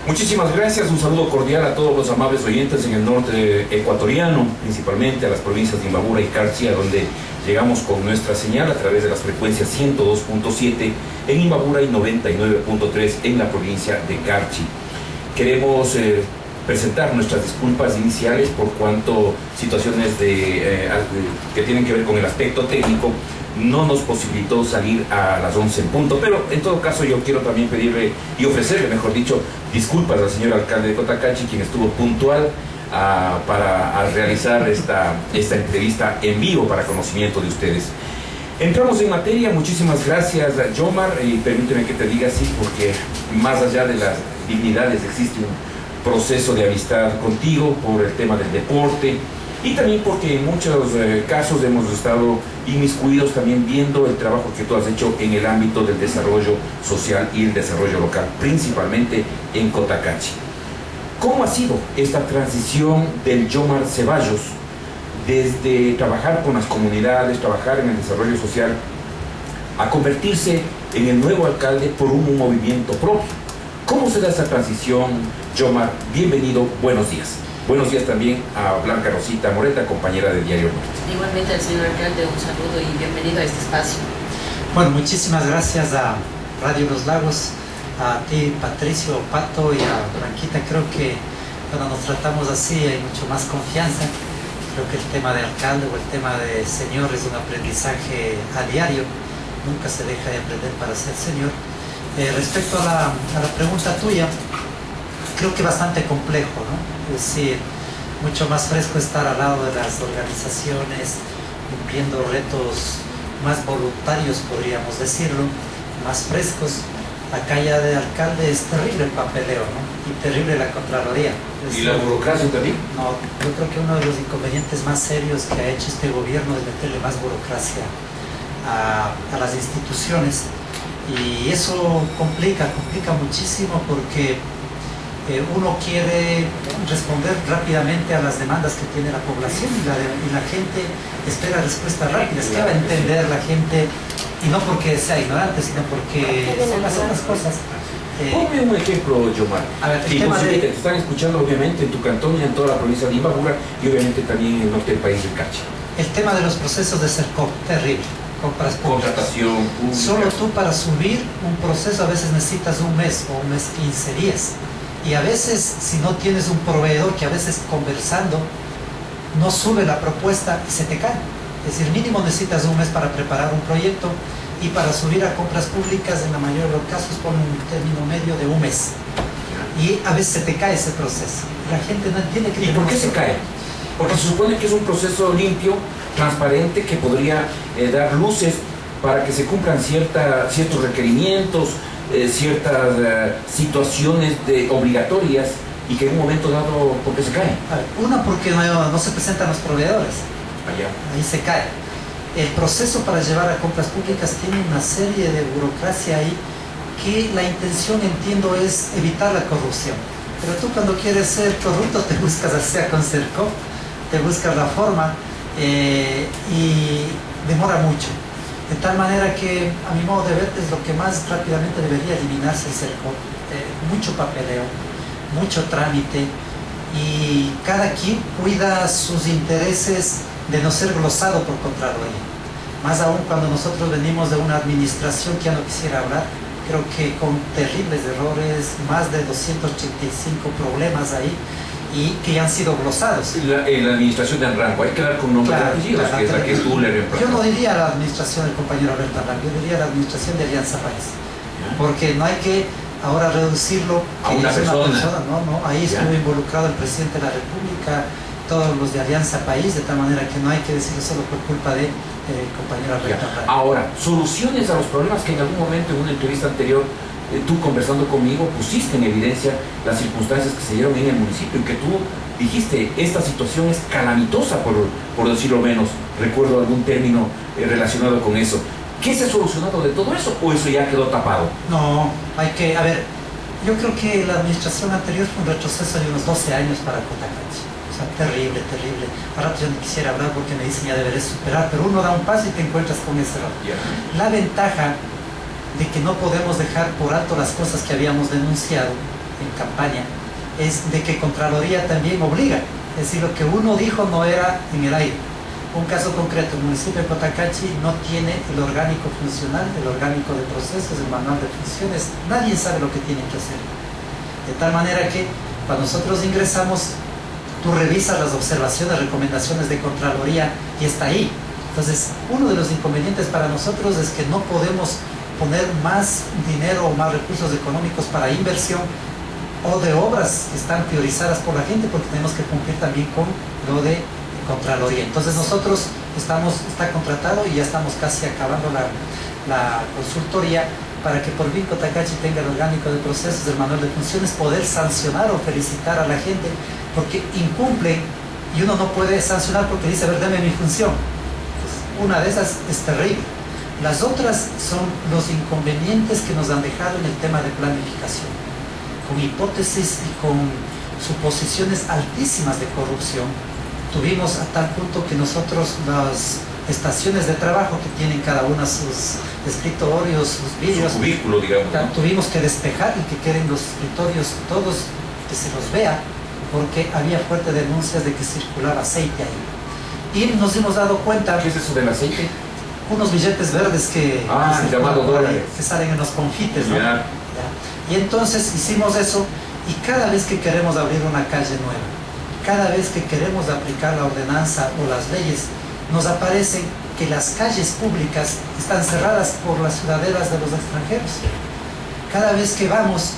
Muchísimas gracias, un saludo cordial a todos los amables oyentes en el norte ecuatoriano, principalmente a las provincias de Imbabura y Carchi, a donde llegamos con nuestra señal a través de las frecuencias 102.7 en Imbabura y 99.3 en la provincia de Carchi. Queremos presentar nuestras disculpas iniciales por cuanto situaciones que tienen que ver con el aspecto técnico no nos posibilitó salir a las 11 en punto, pero en todo caso yo quiero también pedirle y ofrecerle, mejor dicho, disculpas al señor alcalde de Cotacachi, quien estuvo puntual para realizar esta entrevista en vivo para conocimiento de ustedes. Entramos en materia. Muchísimas gracias, Yomar, y permíteme que te diga así, porque más allá de las dignidades existe un proceso de amistad contigo por el tema del deporte, y también porque en muchos casos hemos estado inmiscuidos también viendo el trabajo que tú has hecho en el ámbito del desarrollo social y el desarrollo local, principalmente en Cotacachi. ¿Cómo ha sido esta transición del Yomar Ceballos desde trabajar con las comunidades, trabajar en el desarrollo social, a convertirse en el nuevo alcalde por un movimiento propio? ¿Cómo se da esa transición, Yomar? Bienvenido, buenos días. Buenos días también a Blanca Rosita Moreta, compañera de Diario Norte. Igualmente al señor alcalde, un saludo y bienvenido a este espacio. Bueno, muchísimas gracias a Radio Los Lagos, a ti, Patricio, Pato, y a Blanquita. Creo que cuando nos tratamos así hay mucho más confianza. Creo que el tema de alcalde o el tema de señor es un aprendizaje a diario. Nunca se deja de aprender para ser señor. Respecto a la pregunta tuya, creo que bastante complejo, ¿no? Es decir, mucho más fresco estar al lado de las organizaciones, cumpliendo retos más voluntarios, podríamos decirlo, más frescos. Acá ya de alcalde es terrible el papeleo, ¿no? Y terrible la Contraloría. ¿Y la burocracia también? No, yo creo que uno de los inconvenientes más serios que ha hecho este gobierno es meterle más burocracia a las instituciones. Y eso complica muchísimo, porque uno quiere responder rápidamente a las demandas que tiene la población y la gente espera respuestas rápidas. ¿Qué va a entender la gente? Y no porque sea ignorante, sino porque son las cosas. Ponme un ejemplo, Yomar. A ver, y posible que te están escuchando obviamente en tu cantón y en toda la provincia de Imbabura y obviamente también en el norte del país del Carchi. El tema de los procesos de CERCOP, terrible. Compras públicas. Contratación pública. Solo tú para subir un proceso a veces necesitas un mes o un mes 15 días. Y a veces, si no tienes un proveedor que a veces conversando no sube la propuesta y se te cae. Es decir, mínimo necesitas un mes para preparar un proyecto, y para subir a compras públicas en la mayoría de los casos ponen un término medio de un mes. Y a veces se te cae ese proceso. La gente no entiende que... ¿Y por qué se cae? Porque se supone que es un proceso limpio, transparente, que podría dar luces para que se cumplan ciertos requerimientos, ciertas situaciones obligatorias, y que en un momento dado, ¿por qué se cae? Una, porque no se presentan los proveedores. Allá. Ahí se cae. El proceso para llevar a compras públicas tiene una serie de burocracia ahí, que la intención, entiendo, es evitar la corrupción. Pero tú, cuando quieres ser corrupto, te buscas, sea con CERCOP, te buscas la forma, y demora mucho. De tal manera que, a mi modo de ver, es lo que más rápidamente debería eliminarse el CERCOP. Mucho papeleo, mucho trámite, y cada quien cuida sus intereses de no ser glosado por Contraloría. Más aún cuando nosotros venimos de una administración que ya no quisiera hablar, creo que con terribles errores, más de 285 problemas ahí, y que ya han sido glosados. La administración de Anrango, hay que dar con nombres y apellidos, que es la que tú le reemplazas. Yo no diría la administración del compañero Alberto Anrango, yo diría la administración de Alianza País. Porque no hay que ahora reducirlo a una persona. No, ahí estuvo involucrado el presidente de la República, todos los de Alianza País, de tal manera que no hay que decirlo solo por culpa de compañero Alberto Anrango. Ahora, soluciones a los problemas que en algún momento, en una entrevista anterior, tú conversando conmigo pusiste en evidencia las circunstancias que se dieron en el municipio, y que tú dijiste, esta situación es calamitosa, por decirlo menos. Recuerdo algún término relacionado con eso. ¿Qué se ha solucionado de todo eso, o eso ya quedó tapado? No, hay que, a ver, yo creo que la administración anterior fue un retroceso de unos 12 años para Cotacachi. O sea, terrible. Ahora yo no quisiera hablar porque me dicen ya deberé superar, pero uno da un paso y te encuentras con ese error. La ventaja de que no podemos dejar por alto las cosas que habíamos denunciado en campaña, es de que Contraloría también obliga. Es decir, lo que uno dijo no era en el aire. Un caso concreto, el municipio de Cotacachi no tiene el orgánico funcional, el orgánico de procesos, el manual de funciones. Nadie sabe lo que tiene que hacer. De tal manera que cuando nosotros ingresamos, tú revisas las observaciones, recomendaciones de Contraloría y está ahí. Entonces, uno de los inconvenientes para nosotros es que no podemos poner más dinero o más recursos económicos para inversión o de obras que están priorizadas por la gente, porque tenemos que cumplir también con lo de Contraloría. Entonces nosotros está contratado y ya estamos casi acabando la consultoría para que por fin Cotacachi tenga el orgánico de procesos, el manual de funciones, poder sancionar o felicitar a la gente porque incumple, y uno no puede sancionar porque dice, a ver, dame mi función. Pues una de esas es terrible. Las otras son los inconvenientes que nos han dejado en el tema de planificación, con hipótesis y con suposiciones altísimas de corrupción. Tuvimos a tal punto que nosotros las estaciones de trabajo que tienen cada una sus escritorios, sus vídeos, su cubículo, digamos, ¿no? Tuvimos que despejar y que queden los escritorios todos, que se los vea, porque había fuertes denuncias de que circulaba aceite ahí. Y nos hemos dado cuenta... ¿Qué es eso del aceite? Unos billetes verdes que salen en los confites, ¿no? Ya. Y entonces hicimos eso, y cada vez que queremos abrir una calle nueva, cada vez que queremos aplicar la ordenanza o las leyes, nos aparecen que las calles públicas están cerradas por las ciudadelas de los extranjeros. Cada vez que vamos,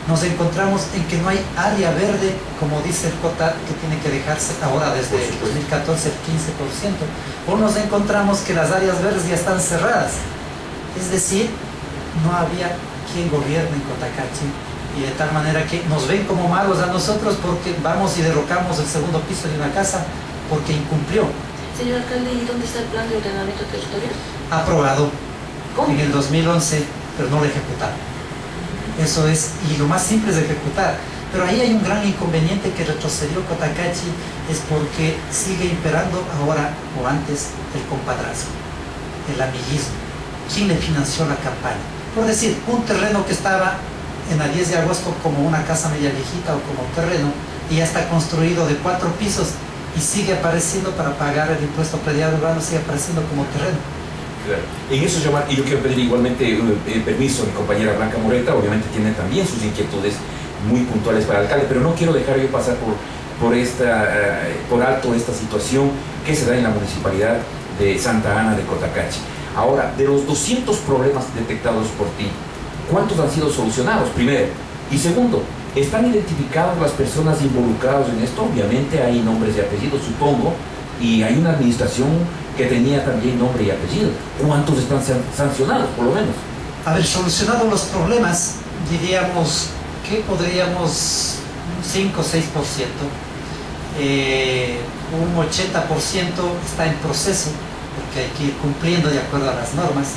nos encontramos en que no hay área verde, como dice el COTAD, que tiene que dejarse ahora desde el 2014 el 15%, o nos encontramos que las áreas verdes ya están cerradas. Es decir, no había quien gobierne en Cotacachi, y de tal manera que nos ven como malos a nosotros porque vamos y derrocamos el segundo piso de una casa porque incumplió. Señor alcalde, ¿y dónde está el plan de ordenamiento territorial? Aprobado. ¿Cómo? En el 2011, pero no lo ejecutaron. Eso es, y lo más simple es ejecutar. Pero ahí hay un gran inconveniente que retrocedió Cotacachi, es porque sigue imperando ahora o antes el compadrazgo, el amiguismo. ¿Quién le financió la campaña? Por decir, un terreno que estaba en la 10 de agosto como una casa media viejita o como terreno, y ya está construido de 4 pisos y sigue apareciendo para pagar el impuesto predial urbano, sigue apareciendo como terreno. Claro. En eso, y yo quiero pedir igualmente permiso a mi compañera Blanca Moreta, obviamente tiene también sus inquietudes muy puntuales para el alcalde, pero no quiero dejar yo pasar por alto esta situación que se da en la municipalidad de Santa Ana de Cotacachi. Ahora, de los 200 problemas detectados por ti, ¿cuántos han sido solucionados? Primero. Y segundo, ¿están identificadas las personas involucradas en esto? Obviamente hay nombres y apellidos, supongo, y hay una administración que tenía también nombre y apellido. ¿Cuántos están sancionados, por lo menos? Haber solucionado los problemas, diríamos que podríamos un 5 o 6%. Un 80% está en proceso, porque hay que ir cumpliendo de acuerdo a las normas.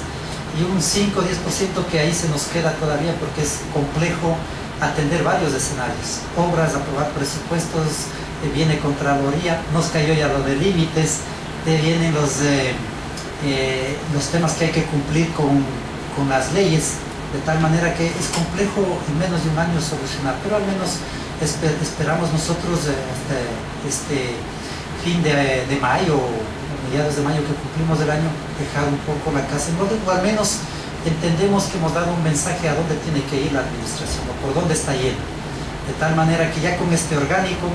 Y un 5 o 10% que ahí se nos queda todavía porque es complejo atender varios escenarios. Obras, aprobar presupuestos, viene Contraloría, nos cayó ya lo de límites, vienen los temas que hay que cumplir con las leyes, de tal manera que es complejo en menos de un año solucionar, pero al menos esperamos nosotros hasta este fin de mayo, mediados de mayo que cumplimos el año, dejar un poco la casa en orden, o al menos entendemos que hemos dado un mensaje a dónde tiene que ir la administración o por dónde está yendo, de tal manera que ya con este orgánico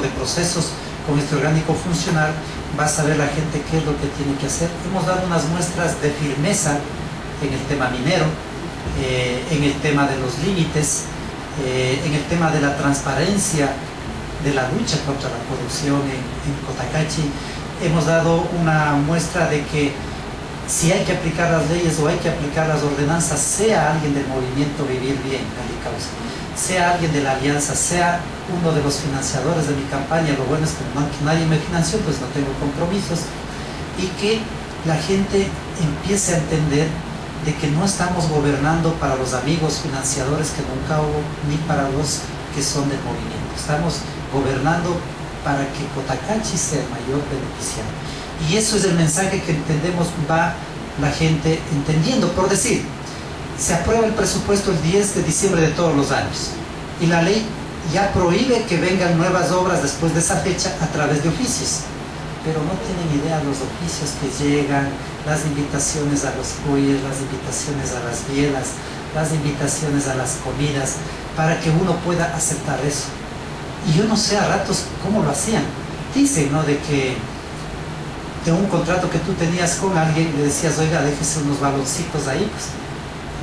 de procesos, con este orgánico funcional, va a saber la gente qué es lo que tiene que hacer. Hemos dado unas muestras de firmeza en el tema minero, en el tema de los límites, en el tema de la transparencia, de la lucha contra la corrupción en Cotacachi. Hemos dado una muestra de que si hay que aplicar las leyes o hay que aplicar las ordenanzas, sea alguien del movimiento Vivir Bien, Causa, sea alguien de la alianza, sea uno de los financiadores de mi campaña, lo bueno es que nadie me financió, pues no tengo compromisos, y que la gente empiece a entender de que no estamos gobernando para los amigos financiadores que nunca hubo, ni para los que son del movimiento. Estamos gobernando para que Cotacachi sea el mayor beneficiario. Y eso es el mensaje que entendemos va la gente entendiendo. Por decir, se aprueba el presupuesto el 10 de diciembre de todos los años y la ley ya prohíbe que vengan nuevas obras después de esa fecha a través de oficios, pero no tienen idea los oficios que llegan, las invitaciones a los cuyes, las invitaciones a las bielas, las invitaciones a las comidas, para que uno pueda aceptar eso. Y yo no sé a ratos cómo lo hacían. Dicen, ¿no?, de que de un contrato que tú tenías con alguien le decías, oiga, déjese unos baloncitos ahí, pues,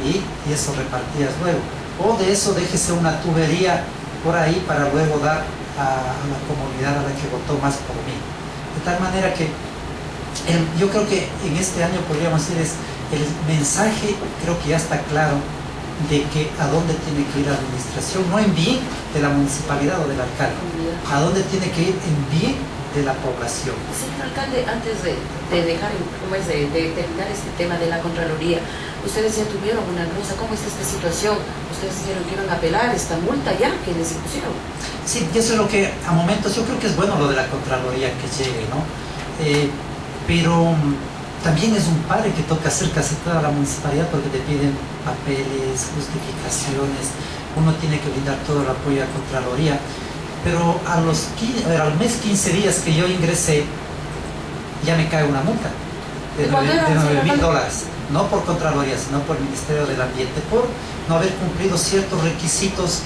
y eso repartías luego. O de eso déjese una tubería por ahí para luego dar a la comunidad a la que votó más por mí. De tal manera que yo creo que en este año podríamos decir es el mensaje, creo que ya está claro, de que a dónde tiene que ir la administración, no en bien de la municipalidad o del alcalde, a dónde tiene que ir en bien de la población. Señor alcalde, antes de dejar, de terminar este tema de la Contraloría, ustedes ya tuvieron una glosa, ¿cómo está esta situación? Ustedes dijeron que iban a apelar esta multa ya que les impusieron. Sí, y eso es lo que a momentos yo creo que es bueno lo de la Contraloría que llegue, ¿no? Pero también es un pare que toca hacer casi toda la municipalidad porque te piden papeles, justificaciones, uno tiene que brindar todo el apoyo a la Contraloría. Pero al mes 15 días que yo ingresé, ya me cae una multa de $9,000, no por Contraloría, sino por el Ministerio del Ambiente, por no haber cumplido ciertos requisitos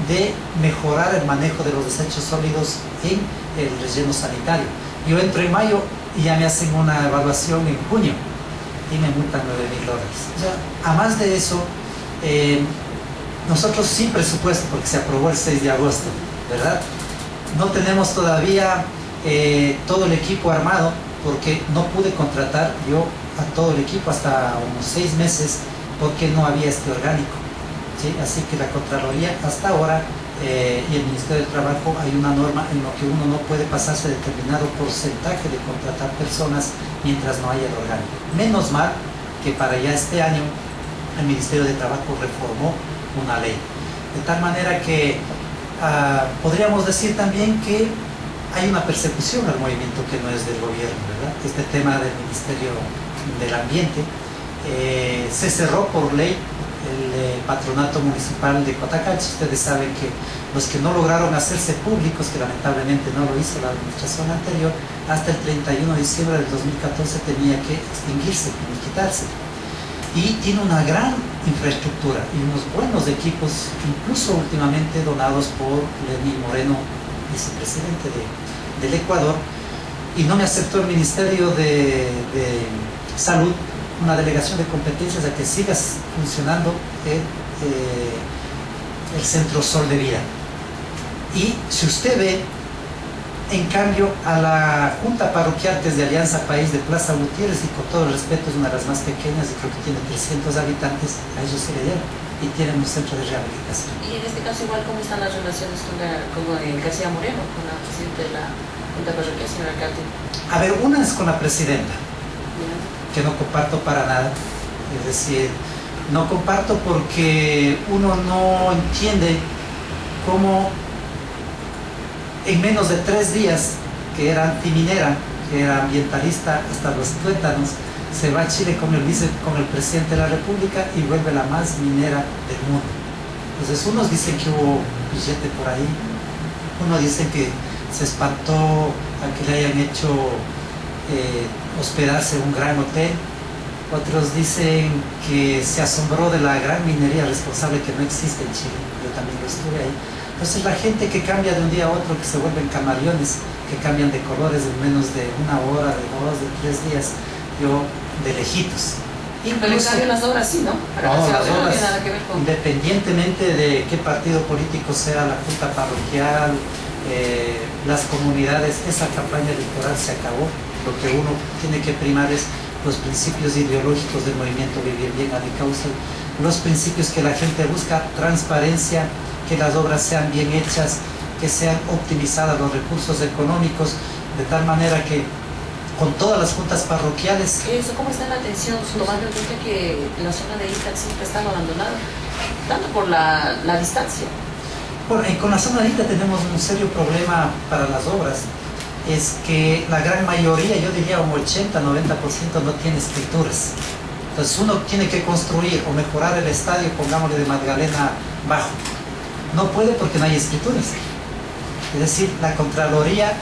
de mejorar el manejo de los desechos sólidos en el relleno sanitario. Yo entro en mayo y ya me hacen una evaluación en junio y me multan $9,000. O sea, a más de eso, nosotros sin presupuesto, porque se aprobó el 6 de agosto, ¿verdad? No tenemos todavía todo el equipo armado porque no pude contratar yo a todo el equipo hasta unos 6 meses porque no había este orgánico, ¿sí? Así que la Contraloría hasta ahora y el Ministerio de Trabajo hay una norma en lo que uno no puede pasarse determinado porcentaje de contratar personas mientras no haya el orgánico. Menos mal que para ya este año el Ministerio de Trabajo reformó una ley, de tal manera que podríamos decir también que hay una persecución al movimiento que no es del gobierno, ¿verdad? Este tema del Ministerio del Ambiente se cerró por ley el patronato municipal de Cotacachi. Ustedes saben que los que no lograron hacerse públicos, que lamentablemente no lo hizo la administración anterior, hasta el 31 de diciembre del 2014 tenía que extinguirse y quitarse. Y tiene una gran infraestructura y unos buenos equipos, incluso últimamente donados por Lenín Moreno, vicepresidente del Ecuador, y no me aceptó el Ministerio de Salud una delegación de competencias a que sigas funcionando el Centro Sol de Vida. Y si usted ve, en cambio, a la Junta Parroquial, que es de Alianza País de Plaza Gutiérrez, y con todo el respeto es una de las más pequeñas y creo que tiene 300 habitantes, a ellos se le dieron y tienen un centro de rehabilitación. Y en este caso igual, ¿cómo están las relaciones con García Moreno, con la presidenta de la Junta Parroquial, señor alcalde? A ver, una es con la presidenta, que no comparto para nada, es decir, no comparto porque uno no entiende cómo en menos de 3 días, que era antiminera, que era ambientalista hasta los tuétanos, se va a Chile con el presidente de la República y vuelve la más minera del mundo. Entonces unos dicen que hubo billete por ahí, unos dicen que se espantó a que le hayan hecho hospedarse en un gran hotel, otros dicen que se asombró de la gran minería responsable que no existe en Chile. Yo también lo estuve ahí. Entonces la gente que cambia de un día a otro, que se vuelven camaleones, que cambian de colores en menos de 1 hora, de 2, de 3 días, yo de lejitos. Pero en cambio las obras sí, ¿no? Pero no, las obras, no tiene nada que ver con... Independientemente de qué partido político sea la Junta Parroquial, las comunidades, esa campaña electoral se acabó. Lo que uno tiene que primar es los principios ideológicos del movimiento Vivir Bien a mi causa, los principios que la gente busca, transparencia, que las obras sean bien hechas, que sean optimizadas los recursos económicos, de tal manera que con todas las juntas parroquiales... Eso, ¿cómo está la atención? Tomando en cuenta que la zona de Itac siempre está abandonada, tanto por la distancia. Bueno, con la zona de Itac tenemos un serio problema para las obras. Es que la gran mayoría, yo diría un 80-90% no tiene escrituras. Entonces uno tiene que construir o mejorar el estadio, pongámosle de Magdalena Bajo. No puede porque no hay escrituras. Es decir, la Contraloría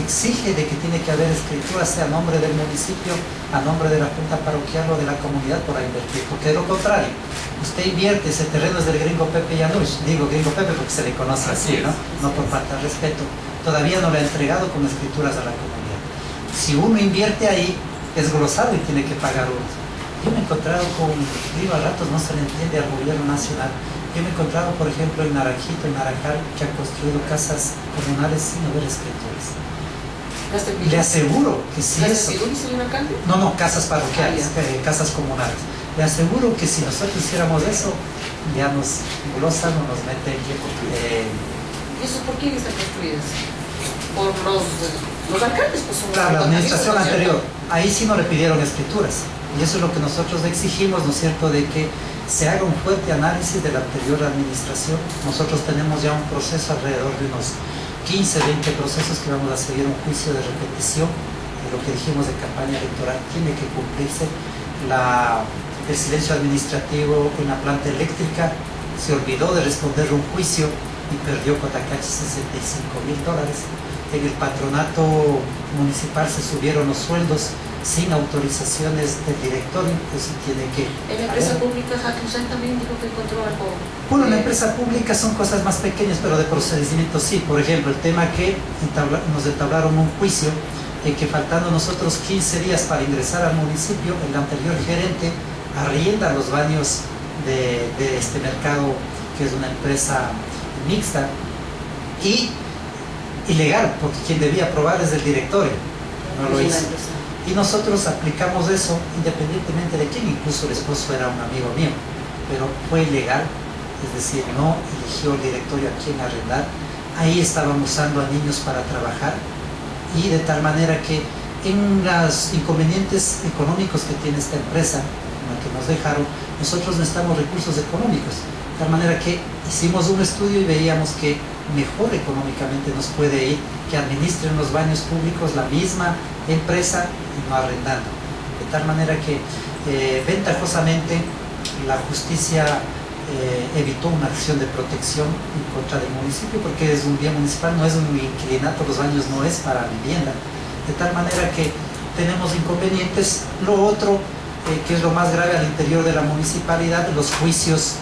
exige de que tiene que haber escrituras, sea a nombre del municipio, a nombre de la junta parroquial o de la comunidad para invertir, porque de lo contrario, usted invierte, ese terreno es del gringo Pepe Yanush, digo gringo Pepe porque se le conoce así, ¿no? No por falta de respeto, todavía no le ha entregado con escrituras a la comunidad. Si uno invierte ahí, es grosado y tiene que pagar uno. Yo me he encontrado con, digo, a ratos no se le entiende al gobierno nacional. Yo me he encontrado, por ejemplo, en Naranjito, en Naranjal, que han construido casas comunales sin haber escrituras. Le aseguro que si eso... No, casas parroquiales, casas comunales. Le aseguro que si nosotros hiciéramos eso, ya nos glosan o nos meten... ¿Y eso por quién están construidas? Por los alcaldes, pues son... Claro, la administración anterior. Ahí sí no le pidieron escrituras. Y eso es lo que nosotros exigimos, ¿no es cierto?, de que se haga un fuerte análisis de la anterior administración. Nosotros tenemos ya un proceso alrededor de unos 15, 20 procesos que vamos a seguir, un juicio de repetición. Lo que dijimos de campaña electoral tiene que cumplirse. El silencio administrativo en la planta eléctrica se olvidó de responderle un juicio y perdió Cotacachi $65.000. En el patronato municipal se subieron los sueldos sin autorizaciones del directorio, pues tiene que... En la empresa pública, Hackenstein también dijo que encontró algo... Bueno, en la empresa pública son cosas más pequeñas, pero de procedimiento sí. Por ejemplo, el tema que nos entablaron un juicio en que faltando nosotros 15 días para ingresar al municipio, el anterior gerente arrienda los baños de este mercado, que es una empresa mixta, y ilegal, porque quien debía aprobar es el directorio, no lo hizo. Y nosotros aplicamos eso independientemente de quién, incluso el esposo era un amigo mío, pero fue ilegal, es decir, no eligió el directorio a quién arrendar. Ahí estaban usando a niños para trabajar, y de tal manera que en los inconvenientes económicos que tiene esta empresa, en la que nos dejaron, nosotros necesitamos recursos económicos, de tal manera que hicimos un estudio y veíamos que mejor económicamente nos puede ir que administren los baños públicos la misma empresa y no arrendando. De tal manera que ventajosamente la justicia evitó una acción de protección en contra del municipio, porque es un bien municipal, no es un inquilinato, los baños no es para vivienda. De tal manera que tenemos inconvenientes. Lo otro, que es lo más grave al interior de la municipalidad, los juicios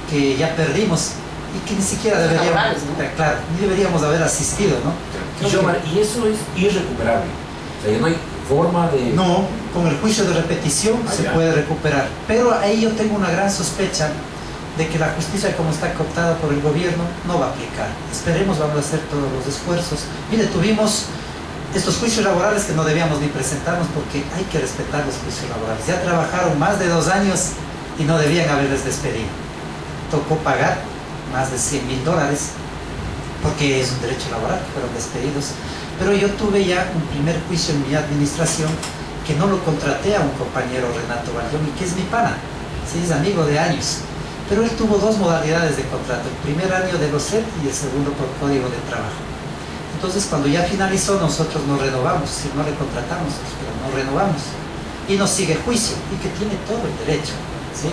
que ya perdimos y que ni siquiera deberíamos, claro, ni deberíamos haber asistido, ¿no? Y eso es irrecuperable. O sea, ya no hay forma de... No, con el juicio de repetición se puede recuperar. Pero ahí yo tengo una gran sospecha de que la justicia, como está cooptada por el gobierno, no va a aplicar. Esperemos, vamos a hacer todos los esfuerzos. Mire, tuvimos estos juicios laborales que no debíamos ni presentarnos, porque hay que respetar los juicios laborales. Ya trabajaron más de 2 años y no debían haberles despedido. Tocó pagar más de $100.000, porque es un derecho laboral, fueron despedidos. Pero yo tuve ya un primer juicio en mi administración, que no lo contraté a un compañero, Renato Valdomi, que es mi pana, sí, es amigo de años. Pero él tuvo 2 modalidades de contrato, el primer año de LOCEP y el segundo por código de trabajo. Entonces, cuando ya finalizó, nosotros nos renovamos, si no le contratamos, pero no renovamos. Y nos sigue juicio, y que tiene todo el derecho, ¿sí?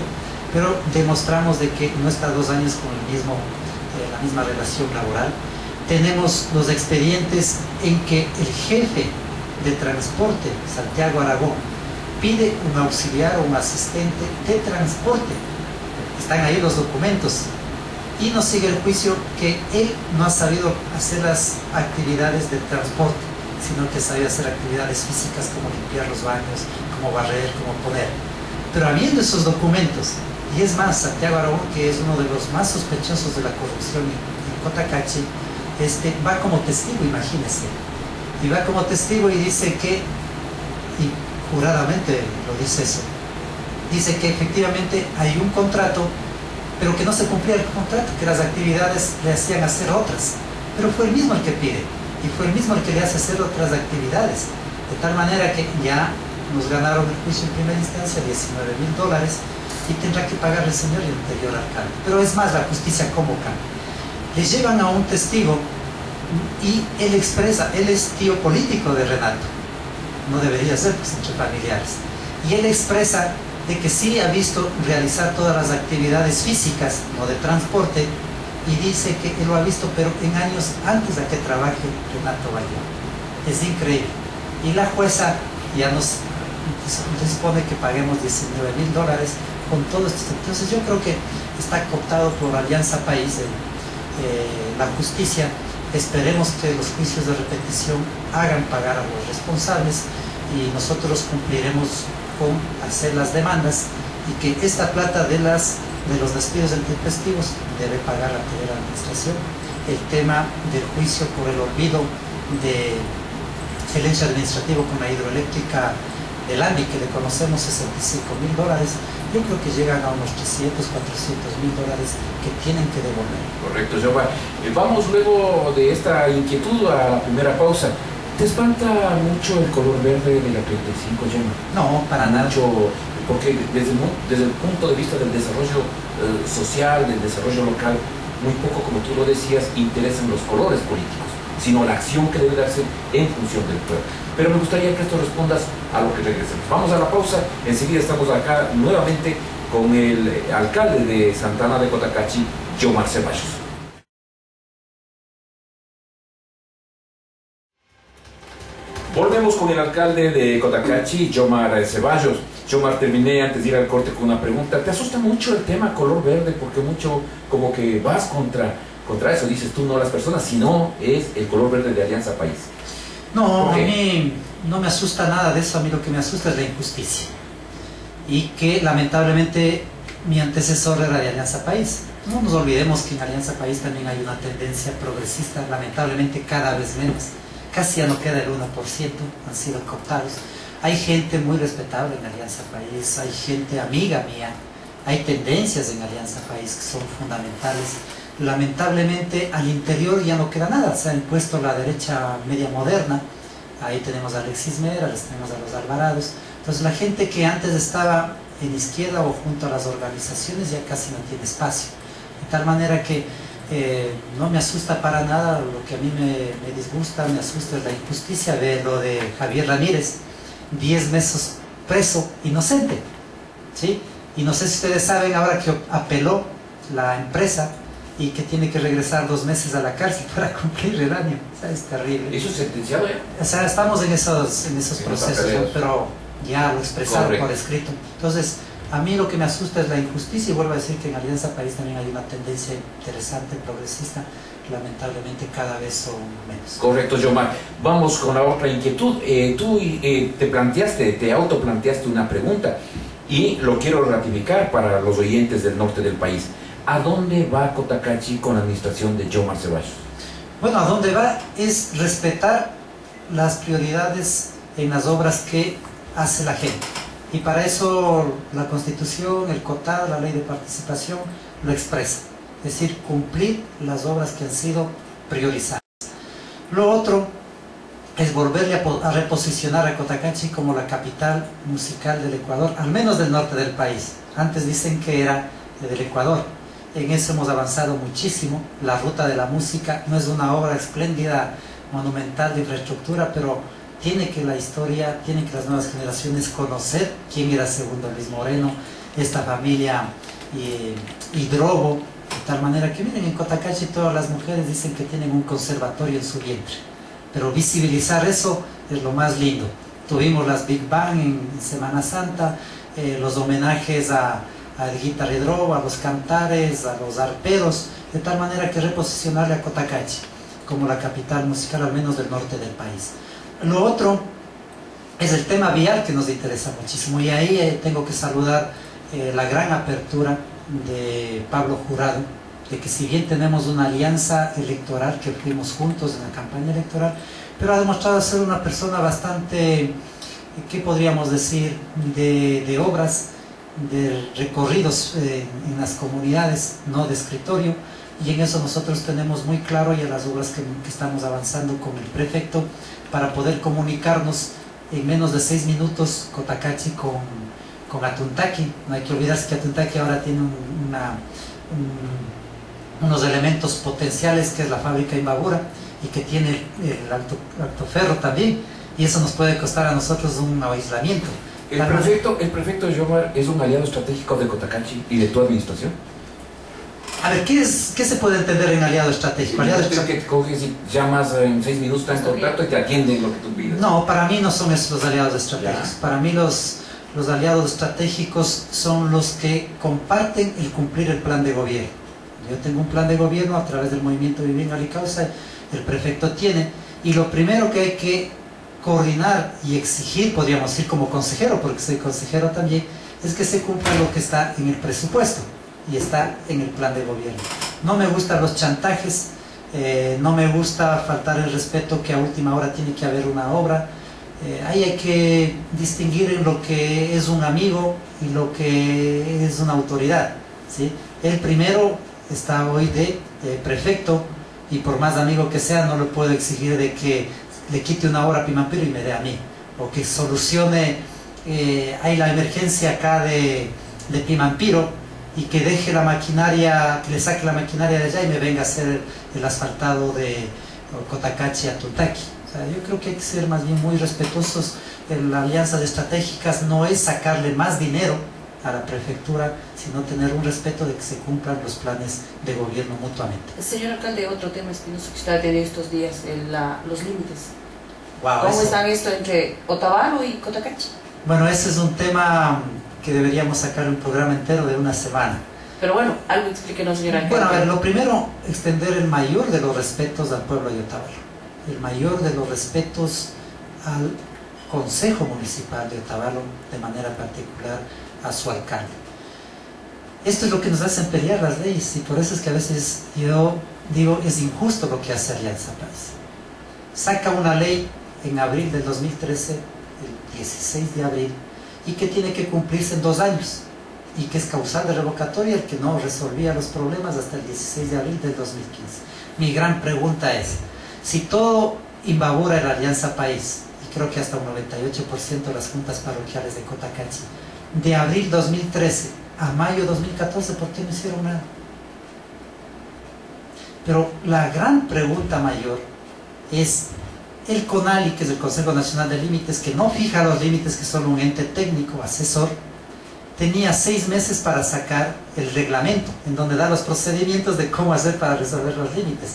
Pero demostramos de que no está 2 años con la misma relación laboral. Tenemos los expedientes en que el jefe de transporte, Santiago Aragón, pide un auxiliar o un asistente de transporte. Están ahí los documentos. Y nos sigue el juicio que él no ha sabido hacer las actividades de transporte, sino que sabía hacer actividades físicas como limpiar los baños, como barrer, como poner. Pero habiendo esos documentos, y es más, Santiago Aragón, que es uno de los más sospechosos de la corrupción en Cotacachi, va como testigo, imagínense. Y va como testigo y dice que, y juradamente lo dice eso, dice que efectivamente hay un contrato, pero que no se cumplía el contrato, que las actividades le hacían hacer otras. Pero fue el mismo el que pide, y fue el mismo el que le hace hacer otras actividades. De tal manera que ya nos ganaron el juicio en primera instancia, $19.000, y tendrá que pagar el señor y el anterior alcalde. Pero es más, la justicia cómo cambia. Le llevan a un testigo y él expresa, él es tío político de Renato, no debería ser, pues, entre familiares, y él expresa de que sí ha visto realizar todas las actividades físicas, no de transporte, y dice que él lo ha visto, pero en años antes de que trabaje Renato Bayón. Es increíble. Y la jueza ya nos dispone que paguemos $19.000 con todo esto. Entonces yo creo que está cooptado por Alianza País la justicia. Esperemos que los juicios de repetición hagan pagar a los responsables y nosotros cumpliremos con hacer las demandas y que esta plata de los despidos intempestivos debe pagar la anterior administración. El tema del juicio por el olvido de silencio administrativo con la hidroeléctrica del ANDI, que le conocemos, $65.000, yo creo que llegan a unos $300.000, $400.000 que tienen que devolver. Correcto, Joma. Vamos luego de esta inquietud a la primera pausa. ¿Te espanta mucho el color verde de la 35, Joma? No, para nada. Porque desde el punto de vista del desarrollo social, del desarrollo local, muy poco, como tú lo decías, interesan los colores políticos, sino la acción que debe darse en función del pueblo. Pero me gustaría que esto respondas a lo que regresemos. Vamos a la pausa, enseguida estamos acá nuevamente con el alcalde de Santa Ana de Cotacachi, Yomar Ceballos. Volvemos con el alcalde de Cotacachi, Yomar Ceballos. Yomar, terminé antes de ir al corte con una pregunta. ¿Te asusta mucho el tema color verde? Porque mucho como que vas contra eso, dices tú, no las personas, sino es el color verde de Alianza País. No, a mí no me asusta nada de eso. A mí lo que me asusta es la injusticia. Y que lamentablemente mi antecesor era de Alianza País. No nos olvidemos que en Alianza País también hay una tendencia progresista, lamentablemente cada vez menos. Casi ya no queda el 1%, han sido cooptados. Hay gente muy respetable en Alianza País, hay gente amiga mía, hay tendencias en Alianza País que son fundamentales. Lamentablemente al interior ya no queda nada, se ha impuesto la derecha media moderna, ahí tenemos a Alexis Mera, tenemos a los Alvarados. Entonces la gente que antes estaba en izquierda o junto a las organizaciones ya casi no tiene espacio. De tal manera que no me asusta para nada. Lo que a mí me disgusta, me asusta es la injusticia de lo de Javier Ramírez, 10 meses preso, inocente, ¿sí? Y no sé si ustedes saben ahora que apeló la empresa y que tiene que regresar 2 meses a la cárcel para cumplir el año. O sea, es terrible. ¿Eso es sentenciado ya? O sea, estamos en esos procesos, ¿no? Pero ya lo expresaron. Correcto. Por escrito. Entonces, a mí lo que me asusta es la injusticia, y vuelvo a decir que en Alianza País también hay una tendencia interesante, progresista, lamentablemente cada vez son menos. Correcto, Yomar. Vamos con la otra inquietud. Tú te autoplanteaste una pregunta y lo quiero ratificar para los oyentes del norte del país. ¿A dónde va Cotacachi con la administración de Yomar Ceballos? Bueno, a dónde va es respetar las prioridades en las obras que hace la gente. Y para eso la Constitución, el COTAD, la Ley de Participación lo expresa. Es decir, cumplir las obras que han sido priorizadas. Lo otro es volverle a reposicionar a Cotacachi como la capital musical del Ecuador, al menos del norte del país. Antes dicen que era del Ecuador. En eso hemos avanzado muchísimo. La Ruta de la Música no es una obra espléndida, monumental de infraestructura, pero tiene que la historia, tiene que las nuevas generaciones conocer quién era Segundo Luis Moreno, esta familia Hidrobo, de tal manera que miren, en Cotacachi todas las mujeres dicen que tienen un conservatorio en su vientre, pero visibilizar eso es lo más lindo. Tuvimos las Big Bang en Semana Santa, los homenajes a Edguita Hidrobo, a los cantares, a los arperos, de tal manera que reposicionarle a Cotacachi como la capital musical, al menos del norte del país. Lo otro es el tema vial, que nos interesa muchísimo, y ahí tengo que saludar la gran apertura de Pablo Jurado, de que si bien tenemos una alianza electoral, que fuimos juntos en la campaña electoral, pero ha demostrado ser una persona bastante, ¿qué podríamos decir?, de obras, de recorridos en las comunidades, no de escritorio, y en eso nosotros tenemos muy claro ya las obras que estamos avanzando con el prefecto para poder comunicarnos en menos de 6 minutos Cotacachi con Atuntaqui. No hay que olvidarse que Atuntaqui ahora tiene unos elementos potenciales, que es la fábrica Imbabura, y que tiene el alto ferro también, y eso nos puede costar a nosotros un aislamiento. El prefecto Jomar es un aliado estratégico de Cotacachi y de tu administración. A ver, ¿qué se puede entender en aliado estratégico? Aliado Es que te coges y llamas en 6 minutos, estás en contacto y te atienden lo que tú pides. No, para mí no son esos los aliados estratégicos. Ya. Para mí los aliados estratégicos son los que comparten el cumplir el plan de gobierno. Yo tengo un plan de gobierno a través del movimiento Vivienda y Causa, el prefecto tiene, y lo primero que hay que coordinar y exigir, podríamos decir como consejero, porque soy consejero también, es que se cumpla lo que está en el presupuesto y está en el plan de gobierno. No me gustan los chantajes, no me gusta faltar el respeto que a última hora tiene que haber una obra. Ahí hay que distinguir en lo que es un amigo y lo que es una autoridad, ¿sí? El primero está hoy de prefecto y por más amigo que sea no le puedo exigir de que le quite una obra a Pimampiro y me dé a mí, o que solucione hay la emergencia acá de Pimampiro y que deje la maquinaria, que le saque la maquinaria de allá y me venga a hacer el asfaltado de Cotacachi a Tutaki. O sea, yo creo que hay que ser más bien muy respetuosos. En las alianzas estratégicas no es sacarle más dinero a la prefectura, sino tener un respeto de que se cumplan los planes de gobierno mutuamente. Señor alcalde, otro tema espinoso que usted ha tenido estos días, los límites. Wow, ¿Cómo están esto entre Otavalo y Cotacachi? Bueno, ese es un tema que deberíamos sacar un programa entero de una semana. Pero bueno, algo explíquenos, señor alcalde. Bueno, a ver, lo primero, extender el mayor de los respetos al pueblo de Otavalo, el mayor de los respetos al Consejo Municipal de Otavalo, de manera particular a su alcalde. Esto es lo que nos hacen pelear las leyes y por eso es que a veces yo digo, es injusto lo que hace Alianza País. Saca una ley en abril del 2013, el 16 de abril, y que tiene que cumplirse en 2 años y que es causal de revocatoria el que no resolvía los problemas hasta el 16 de abril del 2015. Mi gran pregunta es, si todo Imbabura era Alianza País, y creo que hasta un 98% de las juntas parroquiales de Cotacachi, de abril 2013 a mayo 2014, ¿por qué no hicieron nada? Pero la gran pregunta mayor es el CONALI, que es el Consejo Nacional de Límites, que no fija los límites, que es solo un ente técnico, asesor, tenía 6 meses para sacar el reglamento, en donde da los procedimientos de cómo hacer para resolver los límites.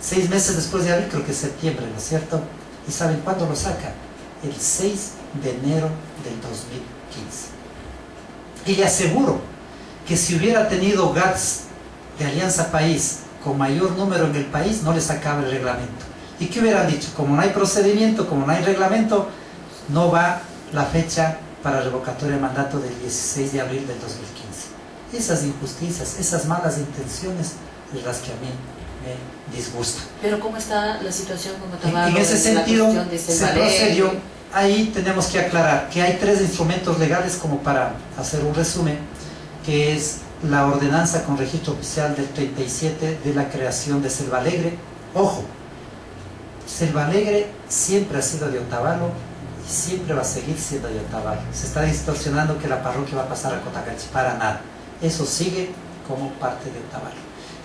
6 meses después de abril, creo que es septiembre, ¿no es cierto? ¿Y saben cuándo lo saca? El 6 de enero del 2015. Y le aseguro que si hubiera tenido GATS de Alianza País con mayor número en el país, no le sacaba el reglamento. ¿Y qué hubieran dicho? Como no hay procedimiento, como no hay reglamento, no va la fecha para revocatoria de mandato del 16 de abril del 2015. Esas injusticias, esas malas intenciones, es las que a mí me disgustan. Pero ¿cómo está la situación con Otavalo? En ese sentido, de se procedió. Ahí tenemos que aclarar que hay 3 instrumentos legales, como para hacer un resumen, que es la ordenanza con registro oficial del 37 de la creación de Selva Alegre. Ojo, Selva Alegre siempre ha sido de Otavalo y siempre va a seguir siendo de Otavalo. Se está distorsionando que la parroquia va a pasar a Cotacachi, para nada. Eso sigue como parte de Otavalo.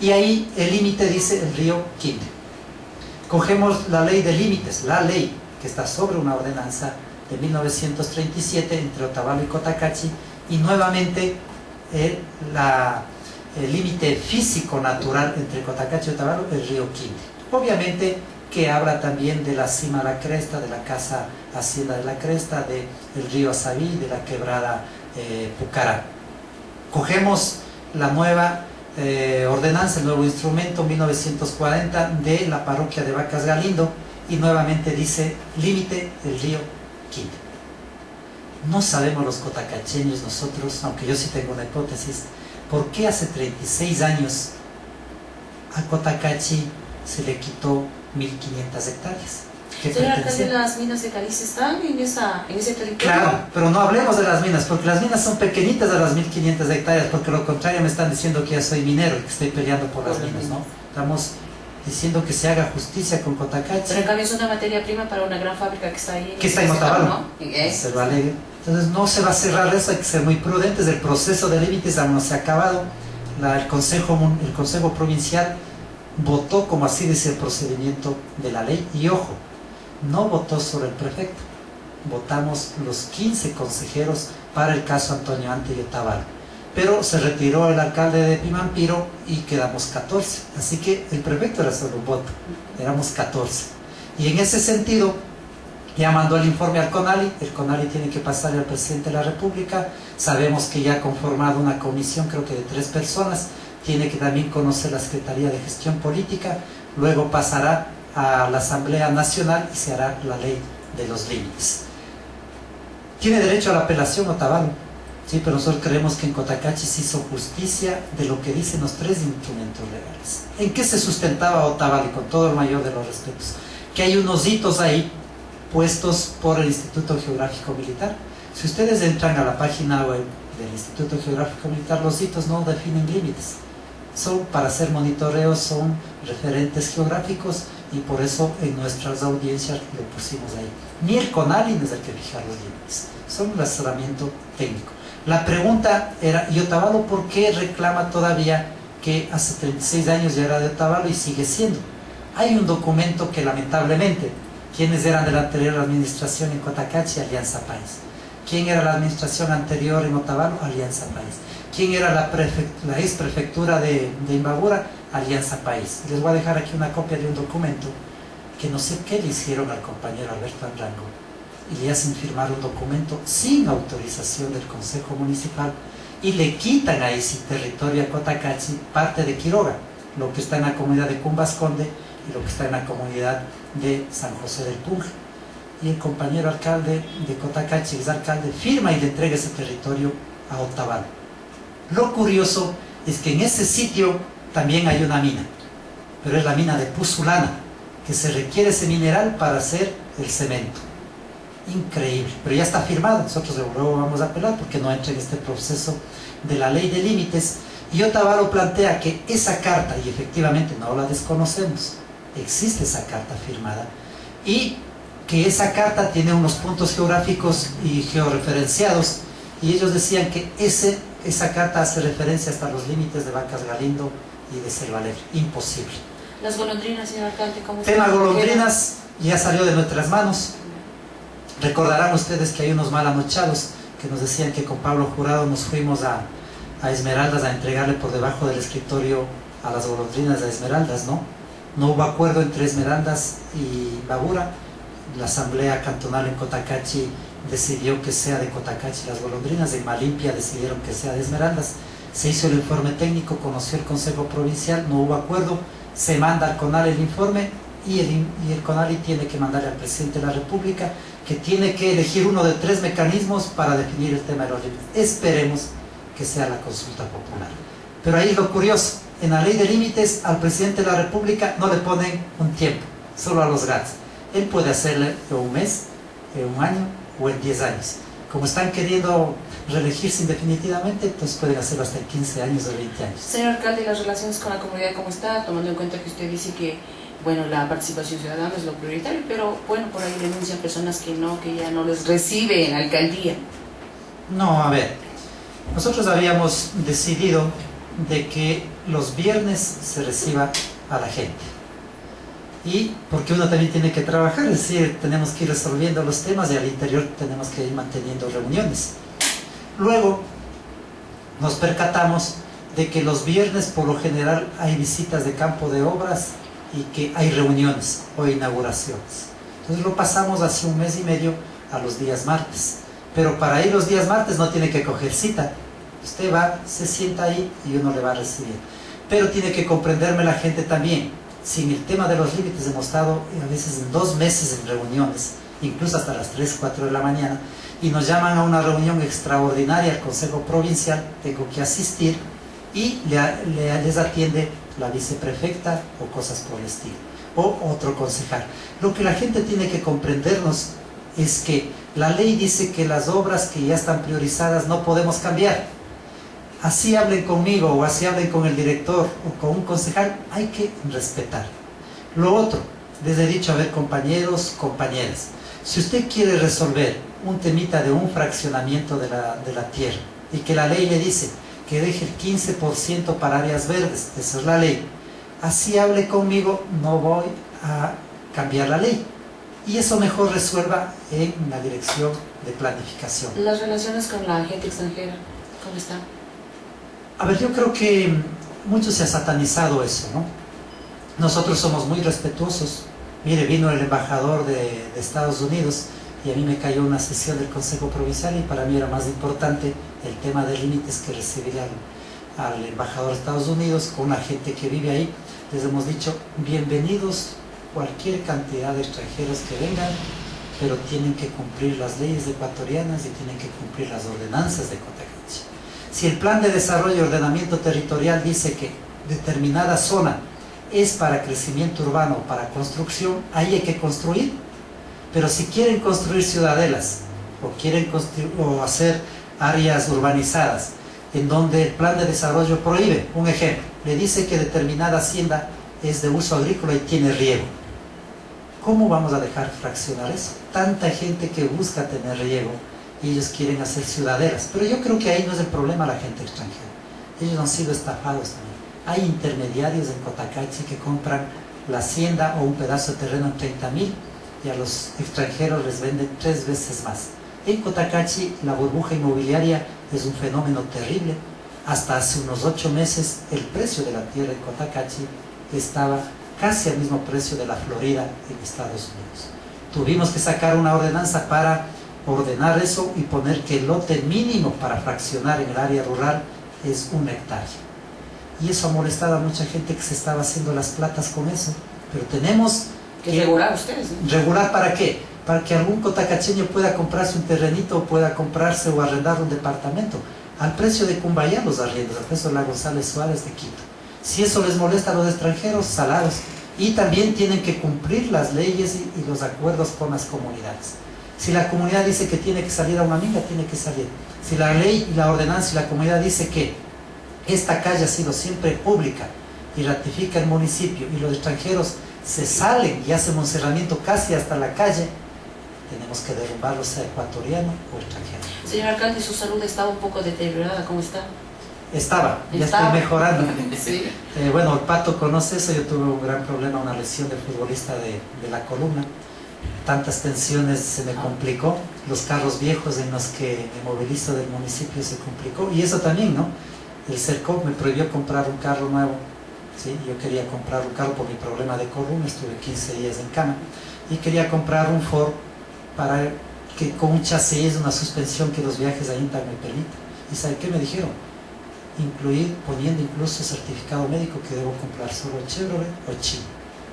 Y ahí el límite dice el río Quinde. Cogemos la ley de límites, la ley que está sobre una ordenanza de 1937 entre Otavalo y Cotacachi, y nuevamente el límite físico natural entre Cotacachi y Otavalo, el río Quinde. Obviamente que habla también de la cima a la cresta, de la casa Hacienda de la Cresta, del río Asaví, de la quebrada Pucará. Cogemos la nueva ordenanza, el nuevo instrumento 1940 de la parroquia de Vacas Galindo, y nuevamente dice límite el río Quinde. No sabemos los cotacacheños nosotros, aunque yo sí tengo una hipótesis, por qué hace 36 años a Cotacachi se le quitó 1500 hectáreas. Señor alcalde, ¿las minas de Caliz están en ese territorio? Claro, pero no hablemos de las minas, porque las minas son pequeñitas de las 1500 hectáreas, porque lo contrario me están diciendo que ya soy minero y que estoy peleando por las minas, ¿no? Estamos diciendo que se haga justicia con Cotacachi. Pero en cambio es una materia prima para una gran fábrica que está ahí. Que está en Otavalo, ¿no? Selva Alegre. Entonces no se va a cerrar eso, hay que ser muy prudentes. El proceso de límites aún no se ha acabado. El Consejo Provincial votó como así dice el procedimiento de la ley, y ojo, no votó sobre el prefecto, votamos los 15 consejeros para el caso Antonio Ante y Otavalo. Pero se retiró el alcalde de Pimampiro y quedamos 14. Así que el prefecto era solo un voto, éramos 14. Y en ese sentido, ya mandó el informe al CONALI, el CONALI tiene que pasarle al presidente de la República, sabemos que ya ha conformado una comisión, creo que de 3 personas, tiene que también conocer la Secretaría de Gestión Política, luego pasará a la Asamblea Nacional y se hará la ley de los límites. Tiene derecho a la apelación Otavalo, sí, pero nosotros creemos que en Cotacachi se hizo justicia de lo que dicen los 3 instrumentos legales. ¿En qué se sustentaba Otavalo? Y con todo el mayor de los respetos, que hay unos hitos ahí puestos por el Instituto Geográfico Militar. Si ustedes entran a la página web del Instituto Geográfico Militar, los hitos no definen límites, son para hacer monitoreos, son referentes geográficos, y por eso en nuestras audiencias lo pusimos ahí. Ni el CONALI es el que fija los límites, son un asesoramiento técnico. La pregunta era, ¿y Otavalo por qué reclama todavía que hace 36 años ya era de Otavalo y sigue siendo? Hay un documento que lamentablemente, ¿quiénes eran de la anterior administración en Cotacachi? Alianza País. ¿Quién era la administración anterior en Otavalo? Alianza País. ¿Quién era la ex prefectura de Imbabura? Alianza País. Les voy a dejar aquí una copia de un documento que no sé qué le hicieron al compañero Alberto Anrango, y le hacen firmar un documento sin autorización del Consejo Municipal y le quitan a ese territorio a Cotacachi parte de Quiroga, lo que está en la comunidad de Cumbasconde y lo que está en la comunidad de San José del Punje. Y el compañero alcalde de Cotacachi, exalcalde, firma y le entrega ese territorio a Otavalo. Lo curioso es que en ese sitio también hay una mina, pero es la mina de Puzulana, que se requiere ese mineral para hacer el cemento. Increíble, pero ya está firmado. Nosotros luego vamos a apelar porque no entra en este proceso de la ley de límites. Y Otavalo plantea que esa carta, y efectivamente no la desconocemos, existe esa carta firmada, y que esa carta tiene unos puntos geográficos y georreferenciados, y ellos decían que esa carta hace referencia hasta los límites de Vacas Galindo y de Selva Alegre. Imposible. Las golondrinas, señor alcalde, ¿cómo tema golondrinas ya salió de nuestras manos. Recordarán ustedes que hay unos malanochados que nos decían que con Pablo Jurado nos fuimos a Esmeraldas a entregarle por debajo del escritorio a las golondrinas de Esmeraldas. No hubo acuerdo entre Esmeraldas y Babura. La asamblea cantonal en Cotacachi decidió que sea de Cotacachi las golondrinas, en Malimpia decidieron que sea de Esmeraldas. Se hizo el informe técnico, conoció el Consejo Provincial, no hubo acuerdo, se manda al CONALI el informe y el CONALI tiene que mandarle al presidente de la República, que tiene que elegir uno de 3 mecanismos para definir el tema de los límites. Esperemos que sea la consulta popular. Pero ahí es lo curioso, en la ley de límites al presidente de la República no le ponen un tiempo, solo a los GATS. Él puede hacerle en un mes, en un año o en 10 años. Como están queriendo reelegirse indefinitivamente, pues pueden hacerlo hasta en 15 años o 20 años. Señor alcalde, las relaciones con la comunidad, ¿cómo está? Tomando en cuenta que usted dice que, bueno, la participación ciudadana es lo prioritario, pero bueno, por ahí denuncian personas que ya no les recibe en la alcaldía. No, a ver, nosotros habíamos decidido de que los viernes se reciba a la gente. Y porque uno también tiene que trabajar, es decir, tenemos que ir resolviendo los temas y al interior tenemos que ir manteniendo reuniones. Luego nos percatamos de que los viernes por lo general hay visitas de campo de obras y que hay reuniones o inauguraciones. Entonces lo pasamos hace un mes y medio a los días martes. Pero para ir los días martes no tiene que coger cita. Usted va, se sienta ahí y uno le va a recibir. Pero tiene que comprenderme la gente también. Sin el tema de los límites hemos estado a veces en 2 meses en reuniones, incluso hasta las 3, 4 de la mañana, y nos llaman a una reunión extraordinaria al Consejo Provincial, tengo que asistir y les atiende la viceprefecta o cosas por el estilo, o otro concejal. Lo que la gente tiene que comprendernos es que la ley dice que las obras que ya están priorizadas no podemos cambiar. Así hablen conmigo o así hablen con el director o con un concejal, hay que respetar. Lo otro, les he dicho, a ver, compañeros, compañeras, si usted quiere resolver un temita de un fraccionamiento de la tierra y que la ley le dice que deje el 15% para áreas verdes, esa es la ley, así hable conmigo, no voy a cambiar la ley. y eso mejor resuelva en la dirección de planificación. Las relaciones con la gente extranjera, ¿cómo están? A ver, yo creo que mucho se ha satanizado eso, ¿no? Nosotros somos muy respetuosos. Mire, vino el embajador de Estados Unidos y a mí me cayó una sesión del Consejo Provincial y para mí era más importante el tema de límites que recibir al embajador de Estados Unidos con la gente que vive ahí. Les hemos dicho, bienvenidos cualquier cantidad de extranjeros que vengan, pero tienen que cumplir las leyes ecuatorianas y tienen que cumplir las ordenanzas de Cotacachi. Si el plan de desarrollo y ordenamiento territorial dice que determinada zona es para crecimiento urbano, para construcción, ahí hay que construir. Pero si quieren construir ciudadelas o quieren o hacer áreas urbanizadas en donde el plan de desarrollo prohíbe, un ejemplo, le dice que determinada hacienda es de uso agrícola y tiene riego, ¿cómo vamos a dejar fraccionar eso? Tanta gente que busca tener riego y ellos quieren hacer ciudadelas, pero yo creo que ahí no es el problema la gente extranjera, ellos han sido estafados también. Hay intermediarios en Cotacachi que compran la hacienda o un pedazo de terreno en 30.000 y a los extranjeros les venden 3 veces más. En Cotacachi la burbuja inmobiliaria es un fenómeno terrible. Hasta hace unos 8 meses el precio de la tierra en Cotacachi estaba casi al mismo precio de la Florida en Estados Unidos. Tuvimos que sacar una ordenanza para ordenar eso y poner que el lote mínimo para fraccionar en el área rural es 1 hectárea. Y eso ha molestado a mucha gente que se estaba haciendo las platas con eso. Pero tenemos que regular ustedes, ¿no? ¿Regular para qué? Para que algún cotacacheño pueda comprarse un terrenito o pueda comprarse o arrendar un departamento al precio de Cumbayá los arriendos, al precio de la González Suárez de Quito. Si eso les molesta a los extranjeros, salados. Y también tienen que cumplir las leyes y los acuerdos con las comunidades. Si la comunidad dice que tiene que salir a una minga, tiene que salir. Si la ley y la ordenanza y la comunidad dice que esta calle ha sido siempre pública y ratifica el municipio y los extranjeros se salen y hacen un cerramiento casi hasta la calle, tenemos que derrumbarlo, sea ecuatoriano o extranjero. Señor alcalde, su salud estaba un poco deteriorada, ¿cómo está? Estaba. Estoy mejorando. Sí. Bueno, el Pato conoce eso, yo tuve un gran problema, una lesión de futbolista de la columna, tantas tensiones se me complicó, los carros viejos en los que me movilizo del municipio se complicó, y eso también, ¿no? El CERCOP me prohibió comprar un carro nuevo. ¿Sí? Yo quería comprar un carro por mi problema de columna, estuve 15 días en cama y quería comprar un Ford para que con un chasis, una suspensión que los viajes ahí me permitan. ¿Y sabe qué me dijeron? Poniendo incluso certificado médico que debo comprar solo Chevrolet o chino.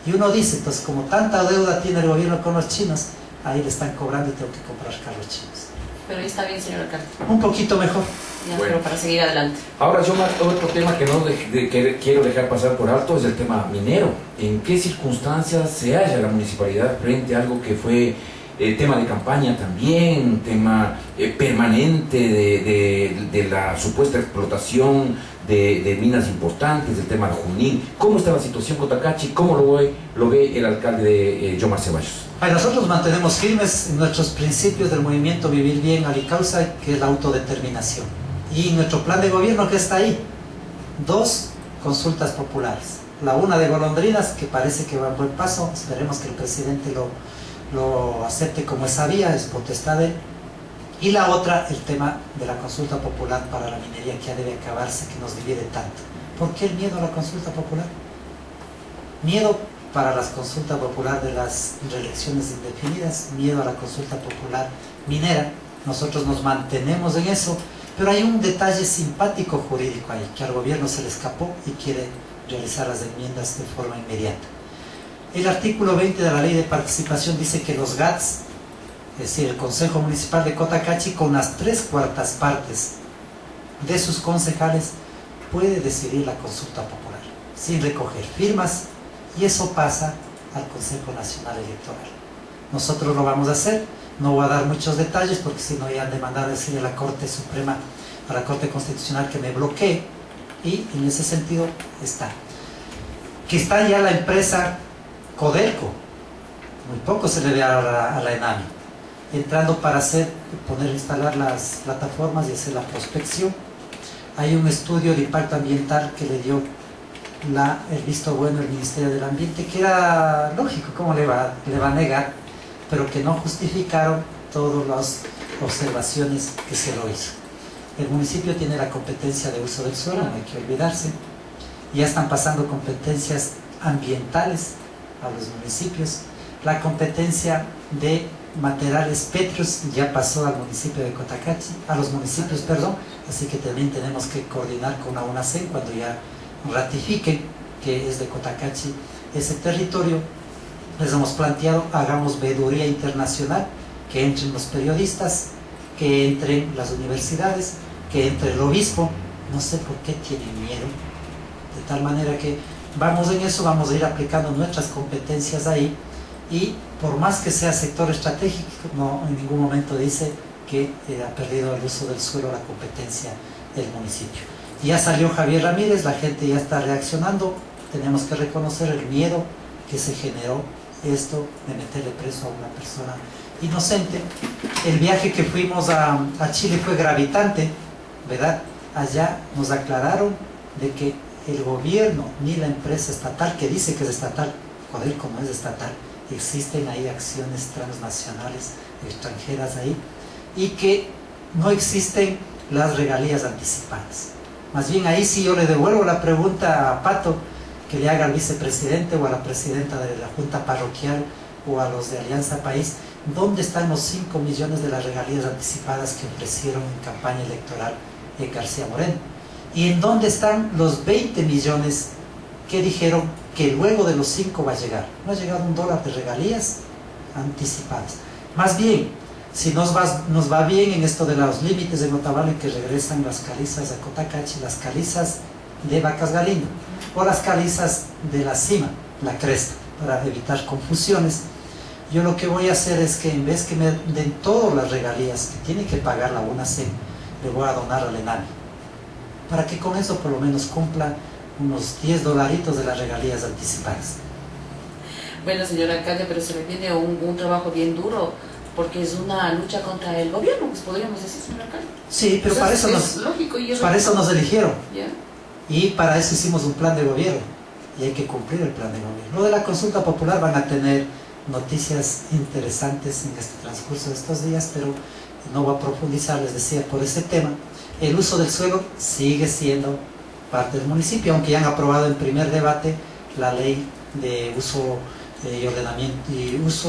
Y uno dice, entonces como tanta deuda tiene el gobierno con los chinos, ahí le están cobrando y tengo que comprar carros chinos. Pero ahí está bien, señor alcalde. Un poquito mejor. Ya, bueno, pero para seguir adelante. Ahora yo otro tema que no que quiero dejar pasar por alto es el tema minero. ¿En qué circunstancias se halla la municipalidad frente a algo que fue tema de campaña también, tema permanente de la supuesta explotación de minas importantes, del tema de Junín? ¿Cómo está la situación Cotacachi? ¿Cómo lo ve el alcalde de Yomar Ceballos? Nosotros mantenemos firmes en nuestros principios del movimiento Vivir Bien Alicausa, que es la autodeterminación. Y nuestro plan de gobierno que está ahí, 2 consultas populares. La una de golondrinas, que parece que va en buen paso, esperemos que el presidente lo acepte como esa vía, es potestad de él. Y la otra, el tema de la consulta popular para la minería, que ya debe acabarse, que nos divide tanto. ¿Por qué el miedo a la consulta popular? Miedo para las consultas populares de las reelecciones indefinidas, miedo a la consulta popular minera. Nosotros nos mantenemos en eso, pero hay un detalle simpático jurídico ahí, que al gobierno se le escapó y quiere realizar las enmiendas de forma inmediata. El artículo 20 de la Ley de Participación dice que los GATS, es decir, el Consejo Municipal de Cotacachi, con las 3/4 partes de sus concejales, puede decidir la consulta popular, sin recoger firmas, y eso pasa al Consejo Nacional Electoral. Nosotros lo vamos a hacer, no voy a dar muchos detalles porque si no ya han de mandar a decirle a la Corte Suprema, a la Corte Constitucional que me bloquee, y en ese sentido está. Que está ya la empresa Codelco, muy poco se le ve a la ENAMI, entrando para instalar las plataformas y hacer la prospección. Hay un estudio de impacto ambiental que le dio el visto bueno el Ministerio del Ambiente, que era lógico, ¿cómo le va a negar? pero que no justificaron todas las observaciones que se lo hizo. El municipio tiene la competencia de uso del suelo, no hay que olvidarse. Ya están pasando competencias ambientales a los municipios. La competencia de materiales pétreos ya pasó al municipio de Cotacachi, a los municipios, perdón, así que también tenemos que coordinar con la UNACEN cuando ya ratifiquen que es de Cotacachi ese territorio. Les hemos planteado, hagamos veeduría internacional, que entren los periodistas, que entren las universidades, que entre el obispo. No sé por qué tienen miedo, de tal manera que vamos en eso, vamos a ir aplicando nuestras competencias ahí, y por más que sea sector estratégico, no en ningún momento dice que ha perdido el uso del suelo la competencia del municipio. Ya salió Javier Ramírez, la gente ya está reaccionando, tenemos que reconocer el miedo que se generó esto de meterle preso a una persona inocente. El viaje que fuimos a Chile fue gravitante, ¿verdad? Allá nos aclararon de que el gobierno ni la empresa estatal, que dice que es estatal, joder, como es estatal, existen ahí acciones transnacionales extranjeras ahí, y que no existen las regalías anticipadas. Más bien ahí sí yo le devuelvo la pregunta a Pato, que le haga al vicepresidente o a la presidenta de la Junta Parroquial o a los de Alianza País, ¿dónde están los 5 millones de las regalías anticipadas que ofrecieron en campaña electoral en García Moreno? ¿Y en dónde están los 20 millones que dijeron que luego de los 5 va a llegar? No ha llegado $1 de regalías anticipadas. Más bien, si nos va bien en esto de los límites de Otavalo y que regresan las calizas a Cotacachi, las calizas de Vacas Galindo, o las calizas de la cima, la cresta, para evitar confusiones, yo lo que voy a hacer es que en vez que me den todas las regalías que tiene que pagar la UNACEN, le voy a donar al ENAMI, para que con eso por lo menos cumpla unos $10 de las regalías anticipadas. Bueno, señor alcalde, pero se me viene un trabajo bien duro, porque es una lucha contra el gobierno, pues podríamos decir, señor alcalde. Sí, pero para eso, nos eligieron. ¿Ya? Y para eso hicimos un plan de gobierno, y hay que cumplir el plan de gobierno. Lo de la consulta popular van a tener noticias interesantes en este transcurso de estos días, pero no voy a profundizar, les decía, por ese tema. El uso del suelo sigue siendo parte del municipio, aunque ya han aprobado en primer debate la ley de uso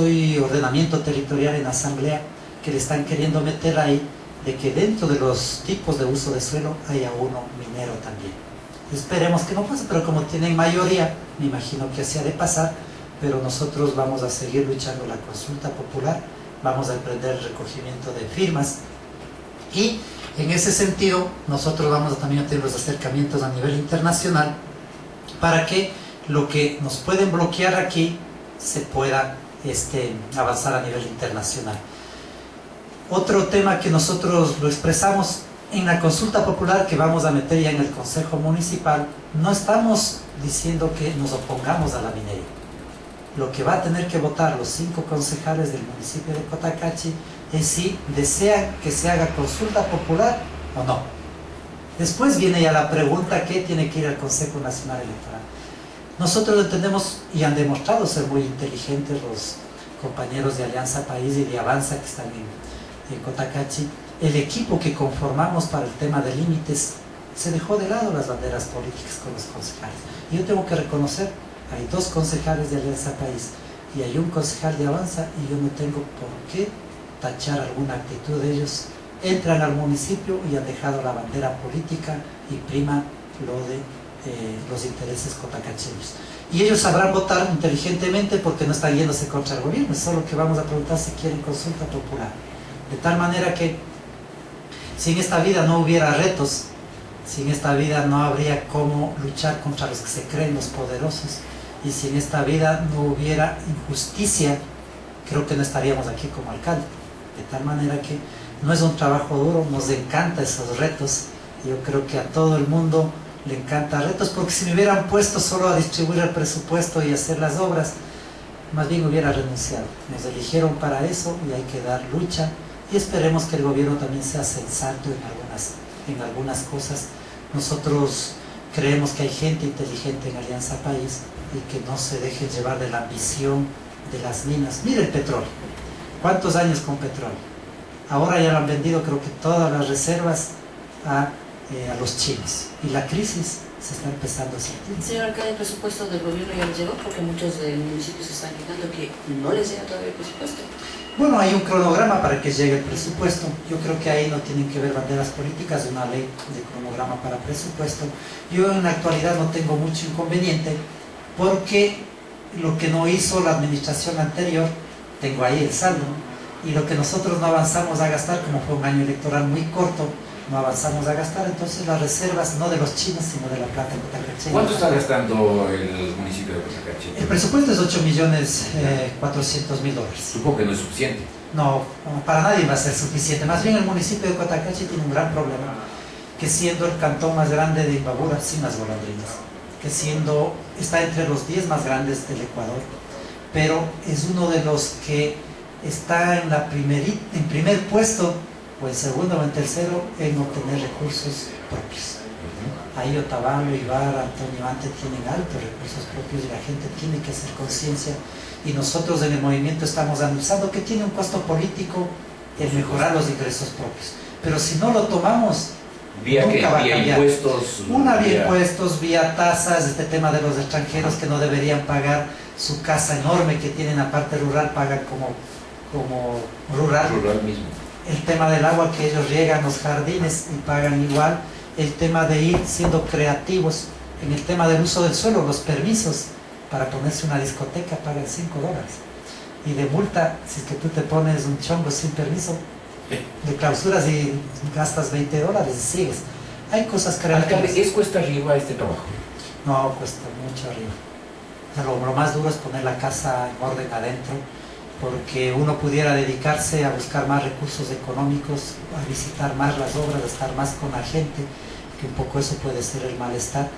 y ordenamiento territorial en asamblea, que le están queriendo meter ahí, de que dentro de los tipos de uso de suelo haya uno minero también. Esperemos que no pase, pero como tienen mayoría, me imagino que así ha de pasar, pero nosotros vamos a seguir luchando la consulta popular, vamos a emprender el recogimiento de firmas, y en ese sentido nosotros vamos también a tener los acercamientos a nivel internacional para que lo que nos pueden bloquear aquí se pueda avanzar a nivel internacional. Otro tema que nosotros lo expresamos en la consulta popular que vamos a meter ya en el Consejo Municipal, no estamos diciendo que nos opongamos a la minería. Lo que va a tener que votar los 5 concejales del municipio de Cotacachi es si desean que se haga consulta popular o no. Después viene ya la pregunta que tiene que ir al Consejo Nacional Electoral. Nosotros entendemos y han demostrado ser muy inteligentes los compañeros de Alianza País y de Avanza que están en Cotacachi. El equipo que conformamos para el tema de límites se dejó de lado las banderas políticas con los concejales. Y yo tengo que reconocer, hay 2 concejales de Alianza País y hay un concejal de Avanza, y yo no tengo por qué tachar alguna actitud de ellos. Entran al municipio y han dejado la bandera política y prima lo de los intereses cotacacheños. Y ellos sabrán votar inteligentemente porque no están yéndose contra el gobierno, es solo que vamos a preguntar si quieren consulta popular. De tal manera que si en esta vida no hubiera retos, si en esta vida no habría cómo luchar contra los que se creen los poderosos, y si en esta vida no hubiera injusticia, creo que no estaríamos aquí como alcalde. De tal manera que no es un trabajo duro, nos encantan esos retos. Yo creo que a todo el mundo le encantan retos, porque si me hubieran puesto solo a distribuir el presupuesto y hacer las obras, más bien hubiera renunciado. Nos eligieron para eso y hay que dar lucha, y esperemos que el gobierno también sea sensato en algunas cosas. Nosotros creemos que hay gente inteligente en Alianza País y que no se deje llevar de la ambición de las minas. Mire el petróleo. ¿Cuántos años con petróleo? Ahora ya lo han vendido, creo que todas las reservas a los chinos. Y la crisis se está empezando a sentir. Señor alcalde, el presupuesto del gobierno ya les llegó, porque muchos municipios están quejando que no les llega todavía el presupuesto. Bueno, hay un cronograma para que llegue el presupuesto. Yo creo que ahí no tienen que ver banderas políticas, una ley de cronograma para presupuesto. Yo en la actualidad no tengo mucho inconveniente, porque lo que no hizo la administración anterior, tengo ahí el saldo, y lo que nosotros no avanzamos a gastar, como fue un año electoral muy corto, no avanzamos a gastar, entonces las reservas no de los chinos, sino de la plata de Cotacachi. ¿Cuánto está gastando el municipio de Cotacachi? El presupuesto es 8.400.000 dólares. Supongo que no es suficiente. No, para nadie va a ser suficiente. Más bien el municipio de Cotacachi tiene un gran problema, que siendo el cantón más grande de Imbabura, sin las golondrinas, que está entre los 10 más grandes del Ecuador, pero es uno de los que está en primer puesto, o en segundo o en tercero, en obtener recursos propios. Ahí Otavalo, Ibarra, Antonio Ante tienen altos recursos propios y la gente tiene que hacer conciencia, y nosotros en el movimiento estamos analizando que tiene un costo político el mejorar los ingresos propios, pero si no lo tomamos, vía impuestos, vía impuestos, vía tasas, este tema de los extranjeros que no deberían pagar su casa enorme que tienen, aparte rural, pagan como rural mismo. El tema del agua que ellos riegan los jardines y pagan igual. El tema de ir siendo creativos en el tema del uso del suelo, los permisos para ponerse una discoteca pagan $5, y de multa si es que tú te pones un chongo sin permiso, de clausuras, y gastas $20 y sigues. Hay cosas creativas. Alcalde, ¿es cuesta arriba este trabajo? No, cuesta mucho arriba. Lo más duro es poner la casa en orden adentro, porque uno pudiera dedicarse a buscar más recursos económicos, a visitar más las obras, a estar más con la gente, que un poco eso puede ser el malestar,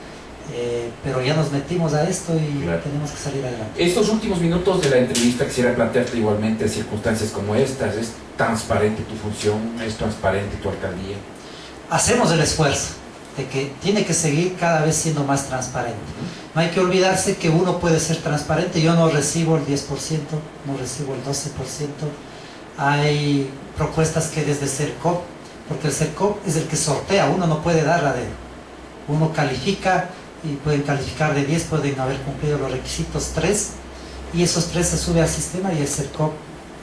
pero ya nos metimos a esto y claro, tenemos que salir adelante. Estos últimos minutos de la entrevista quisiera plantearte igualmente circunstancias como estas. ¿Es transparente tu función? ¿Es transparente tu alcaldía? Hacemos el esfuerzo de que tiene que seguir cada vez siendo más transparente. No hay que olvidarse que uno puede ser transparente. Yo no recibo el 10%, no recibo el 12%. Hay propuestas que desde CERCOP, porque el CERCOP es el que sortea, uno no puede dar la dedo. Uno califica y pueden calificar de 10, pueden haber cumplido los requisitos 3, y esos 3 se sube al sistema y el CERCOP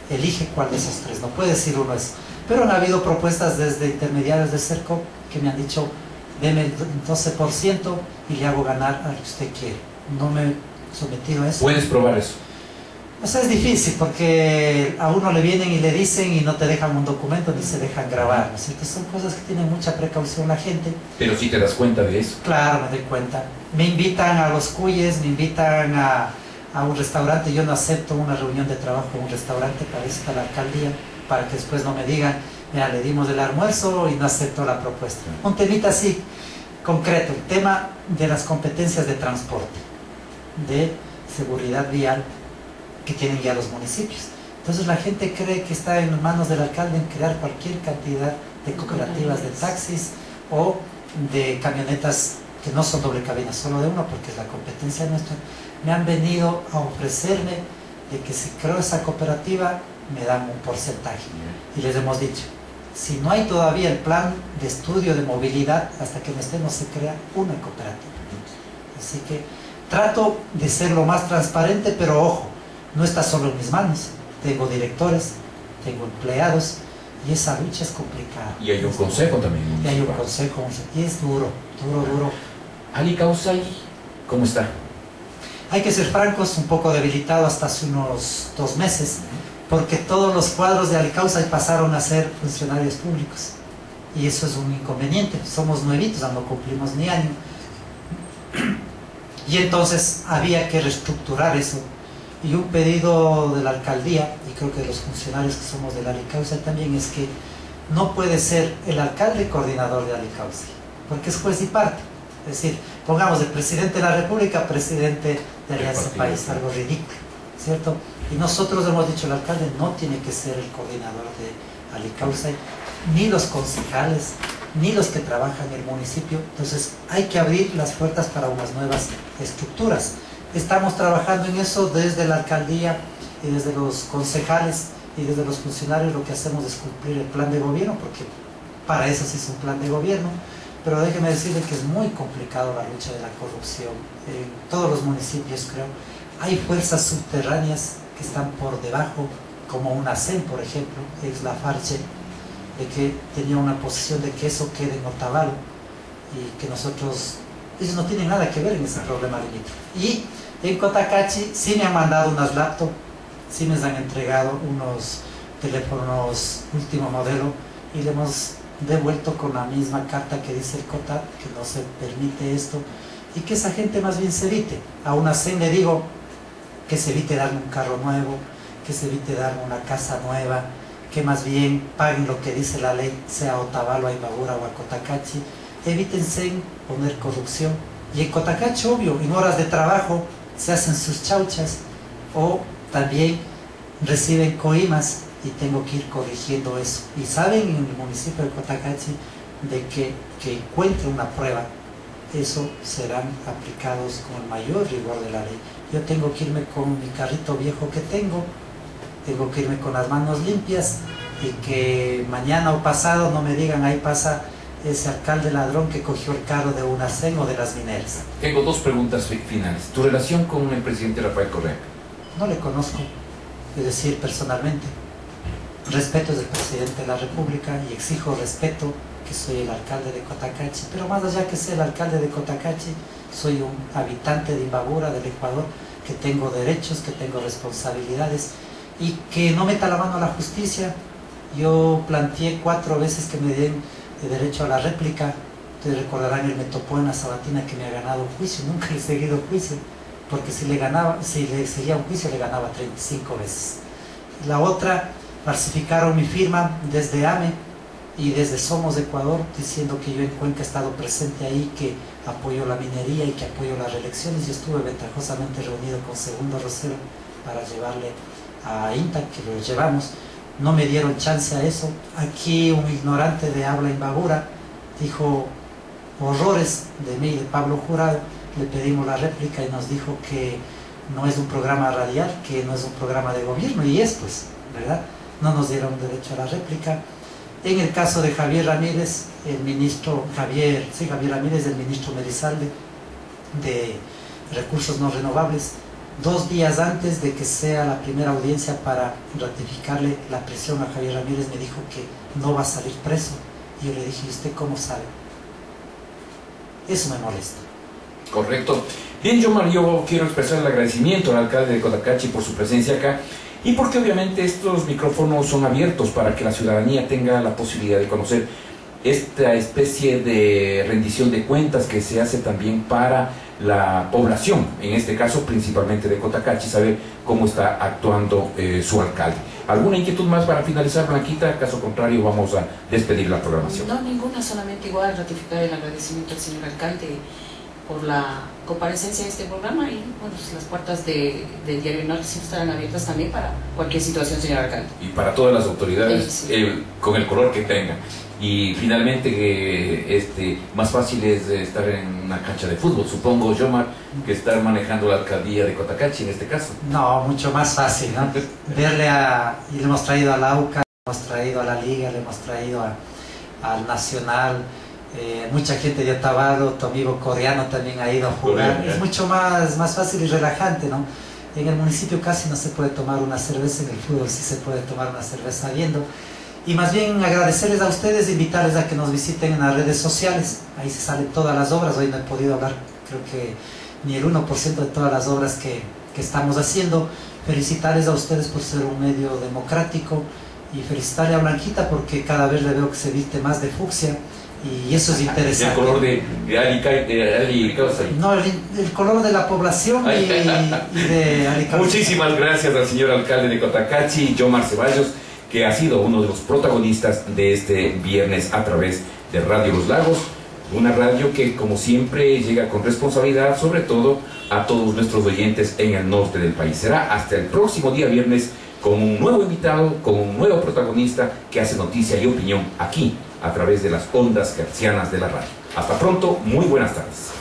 elige cuál de esos 3. No puede decir uno eso. Pero han habido propuestas desde intermediarios del CERCOP que me han dicho: deme el 12% y le hago ganar al que usted quiere. No me he sometido a eso. ¿Puedes probar eso? O sea, es difícil, porque a uno le vienen y le dicen y no te dejan un documento ni se dejan grabar, ¿no es cierto? Son cosas que tienen mucha precaución la gente. Pero si te das cuenta de eso. Claro, me doy cuenta. Me invitan a los cuyes, me invitan a un restaurante. Yo no acepto una reunión de trabajo en un restaurante, para eso está la alcaldía, para que después no me digan: mira, le dimos el almuerzo y no aceptó la propuesta. Un temita así concreto, el tema de las competencias de transporte, de seguridad vial, que tienen ya los municipios. Entonces la gente cree que está en manos del alcalde en crear cualquier cantidad de cooperativas de taxis o de camionetas que no son doble cabina, solo de uno, porque es la competencia nuestra. Me han venido a ofrecerme de que si creo esa cooperativa me dan un porcentaje, y les hemos dicho: si no hay todavía el plan de estudio de movilidad, hasta que no esté, no se crea una cooperativa. Así que trato de ser lo más transparente, pero ojo, no está solo en mis manos. Tengo directores, tengo empleados, y esa lucha es complicada. Y hay un consejo también. Y hay un consejo, y es duro. Ali Kausai, ¿cómo está? Hay que ser francos, un poco debilitado hasta hace unos 2 meses, porque todos los cuadros de Ali Kausai pasaron a ser funcionarios públicos, y eso es un inconveniente. Somos nuevitos, no cumplimos ni año, y entonces había que reestructurar eso. Y un pedido de la alcaldía, y creo que de los funcionarios que somos de Ali Kausai también, es que no puede ser el alcalde coordinador de Ali Kausai, porque es juez y parte. Es decir, pongamos el presidente de la República, presidente de Alianza País, algo ridículo, ¿cierto? Y nosotros hemos dicho: el alcalde no tiene que ser el coordinador de Ali Kausai, ni los concejales, ni los que trabajan en el municipio. Entonces hay que abrir las puertas para unas nuevas estructuras. Estamos trabajando en eso desde la alcaldía y desde los concejales, y desde los funcionarios lo que hacemos es cumplir el plan de gobierno, porque para eso sí es un plan de gobierno. Pero déjeme decirle que es muy complicado la lucha de la corrupción. En todos los municipios, creo, hay fuerzas subterráneas que están por debajo, como una CEN, por ejemplo, ex Lafarge, de que tenía una posición de que eso quede en Otavalo, y que ellos no tienen nada que ver en ese problema limítrofe. Y en Cotacachi sí me han mandado unas laptops, sí me han entregado unos teléfonos último modelo, y le hemos devuelto con la misma carta que dice el COTAT, que no se permite esto, y que esa gente más bien se evite. A una CEN le digo que se evite darme un carro nuevo, que se evite darme una casa nueva, que más bien paguen lo que dice la ley, sea a Otavalo, a Imbabura o a Cotacachi. Evítense poner corrupción. Y en Cotacachi, obvio, en horas de trabajo se hacen sus chauchas, o también reciben coimas, y tengo que ir corrigiendo eso. Y saben en el municipio de Cotacachi de que encuentre una prueba, eso serán aplicados con el mayor rigor de la ley. Yo tengo que irme con mi carrito viejo que tengo que irme con las manos limpias, y que mañana o pasado no me digan ahí pasa ese alcalde ladrón que cogió el carro de una CEN o de las mineras. Tengo dos preguntas finales. ¿Tu relación con el presidente Rafael Correa? No le conozco, es decir, personalmente. Respeto es el presidente de la República y exijo respeto, que soy el alcalde de Cotacachi, pero más allá que sea el alcalde de Cotacachi, soy un habitante de Imbabura, del Ecuador, que tengo derechos, que tengo responsabilidades, y que no meta la mano a la justicia. Yo planteé 4 veces que me den el derecho a la réplica. Ustedes recordarán, él me topó en la Sabatina que me ha ganado un juicio. Nunca le he seguido juicio, porque si le seguía un juicio le ganaba 35 veces. La otra, falsificaron mi firma desde AME y desde Somos Ecuador, diciendo que yo en Cuenca he estado presente ahí, que apoyo la minería y que apoyo las reelecciones. Yo estuve ventajosamente reunido con Segundo Rosero para llevarle a INTA, que lo llevamos. No me dieron chance a eso. Aquí un ignorante de habla Imbabura dijo horrores de mí, de Pablo Jurado. Le pedimos la réplica y nos dijo que no es un programa radial, que no es un programa de gobierno, y es pues, ¿verdad? No nos dieron derecho a la réplica. En el caso de Javier Ramírez, el ministro Javier Ramírez, el ministro Merizalde de Recursos No Renovables, 2 días antes de que sea la primera audiencia para ratificarle la prisión a Javier Ramírez, me dijo que no va a salir preso. Y yo le dije, ¿y usted cómo sabe? Eso me molesta. Correcto. Bien, Yomar, yo quiero expresar el agradecimiento al alcalde de Cotacachi por su presencia acá, y porque obviamente estos micrófonos son abiertos para que la ciudadanía tenga la posibilidad de conocer esta especie de rendición de cuentas que se hace también para la población, en este caso principalmente de Cotacachi, saber cómo está actuando su alcalde. ¿Alguna inquietud más para finalizar, Blanquita? Caso contrario, vamos a despedir la programación. No, ninguna, solamente igual ratificar el agradecimiento al señor alcalde por la comparecencia de este programa, y bueno, pues las puertas de Diario Norte siempre estarán abiertas también para cualquier situación, señor alcalde. Y para todas las autoridades, sí. Con el color que tengan. Y finalmente, más fácil es estar en una cancha de fútbol, supongo, Yomar, que estar manejando la alcaldía de Cotacachi en este caso. No, mucho más fácil, ¿no? Y le hemos traído a la AUCA, le hemos traído a la Liga, le hemos traído al Nacional. Mucha gente de Otavalo, tu amigo coreano también ha ido a jugar. Es mucho más fácil y relajante, ¿no? En el municipio casi no se puede tomar una cerveza, en el fútbol sí se puede tomar una cerveza viendo. Y más bien agradecerles a ustedes, invitarles a que nos visiten en las redes sociales. Ahí se salen todas las obras. Hoy no he podido hablar, creo que ni el 1% de todas las obras que estamos haciendo. Felicitarles a ustedes por ser un medio democrático, y felicitarle a Blanquita porque cada vez le veo que se viste más de fucsia. Y eso es interesante. El color de Ali Causa. No, el color de la población y de Ali Causa. Muchísimas gracias al señor alcalde de Cotacachi, Yomar Ceballos, que ha sido uno de los protagonistas de este viernes a través de Radio Los Lagos, una radio que como siempre llega con responsabilidad, sobre todo a todos nuestros oyentes en el norte del país. Será hasta el próximo día viernes con un nuevo invitado, con un nuevo protagonista que hace noticia y opinión aquí a través de las ondas hertzianas de la radio. Hasta pronto, muy buenas tardes.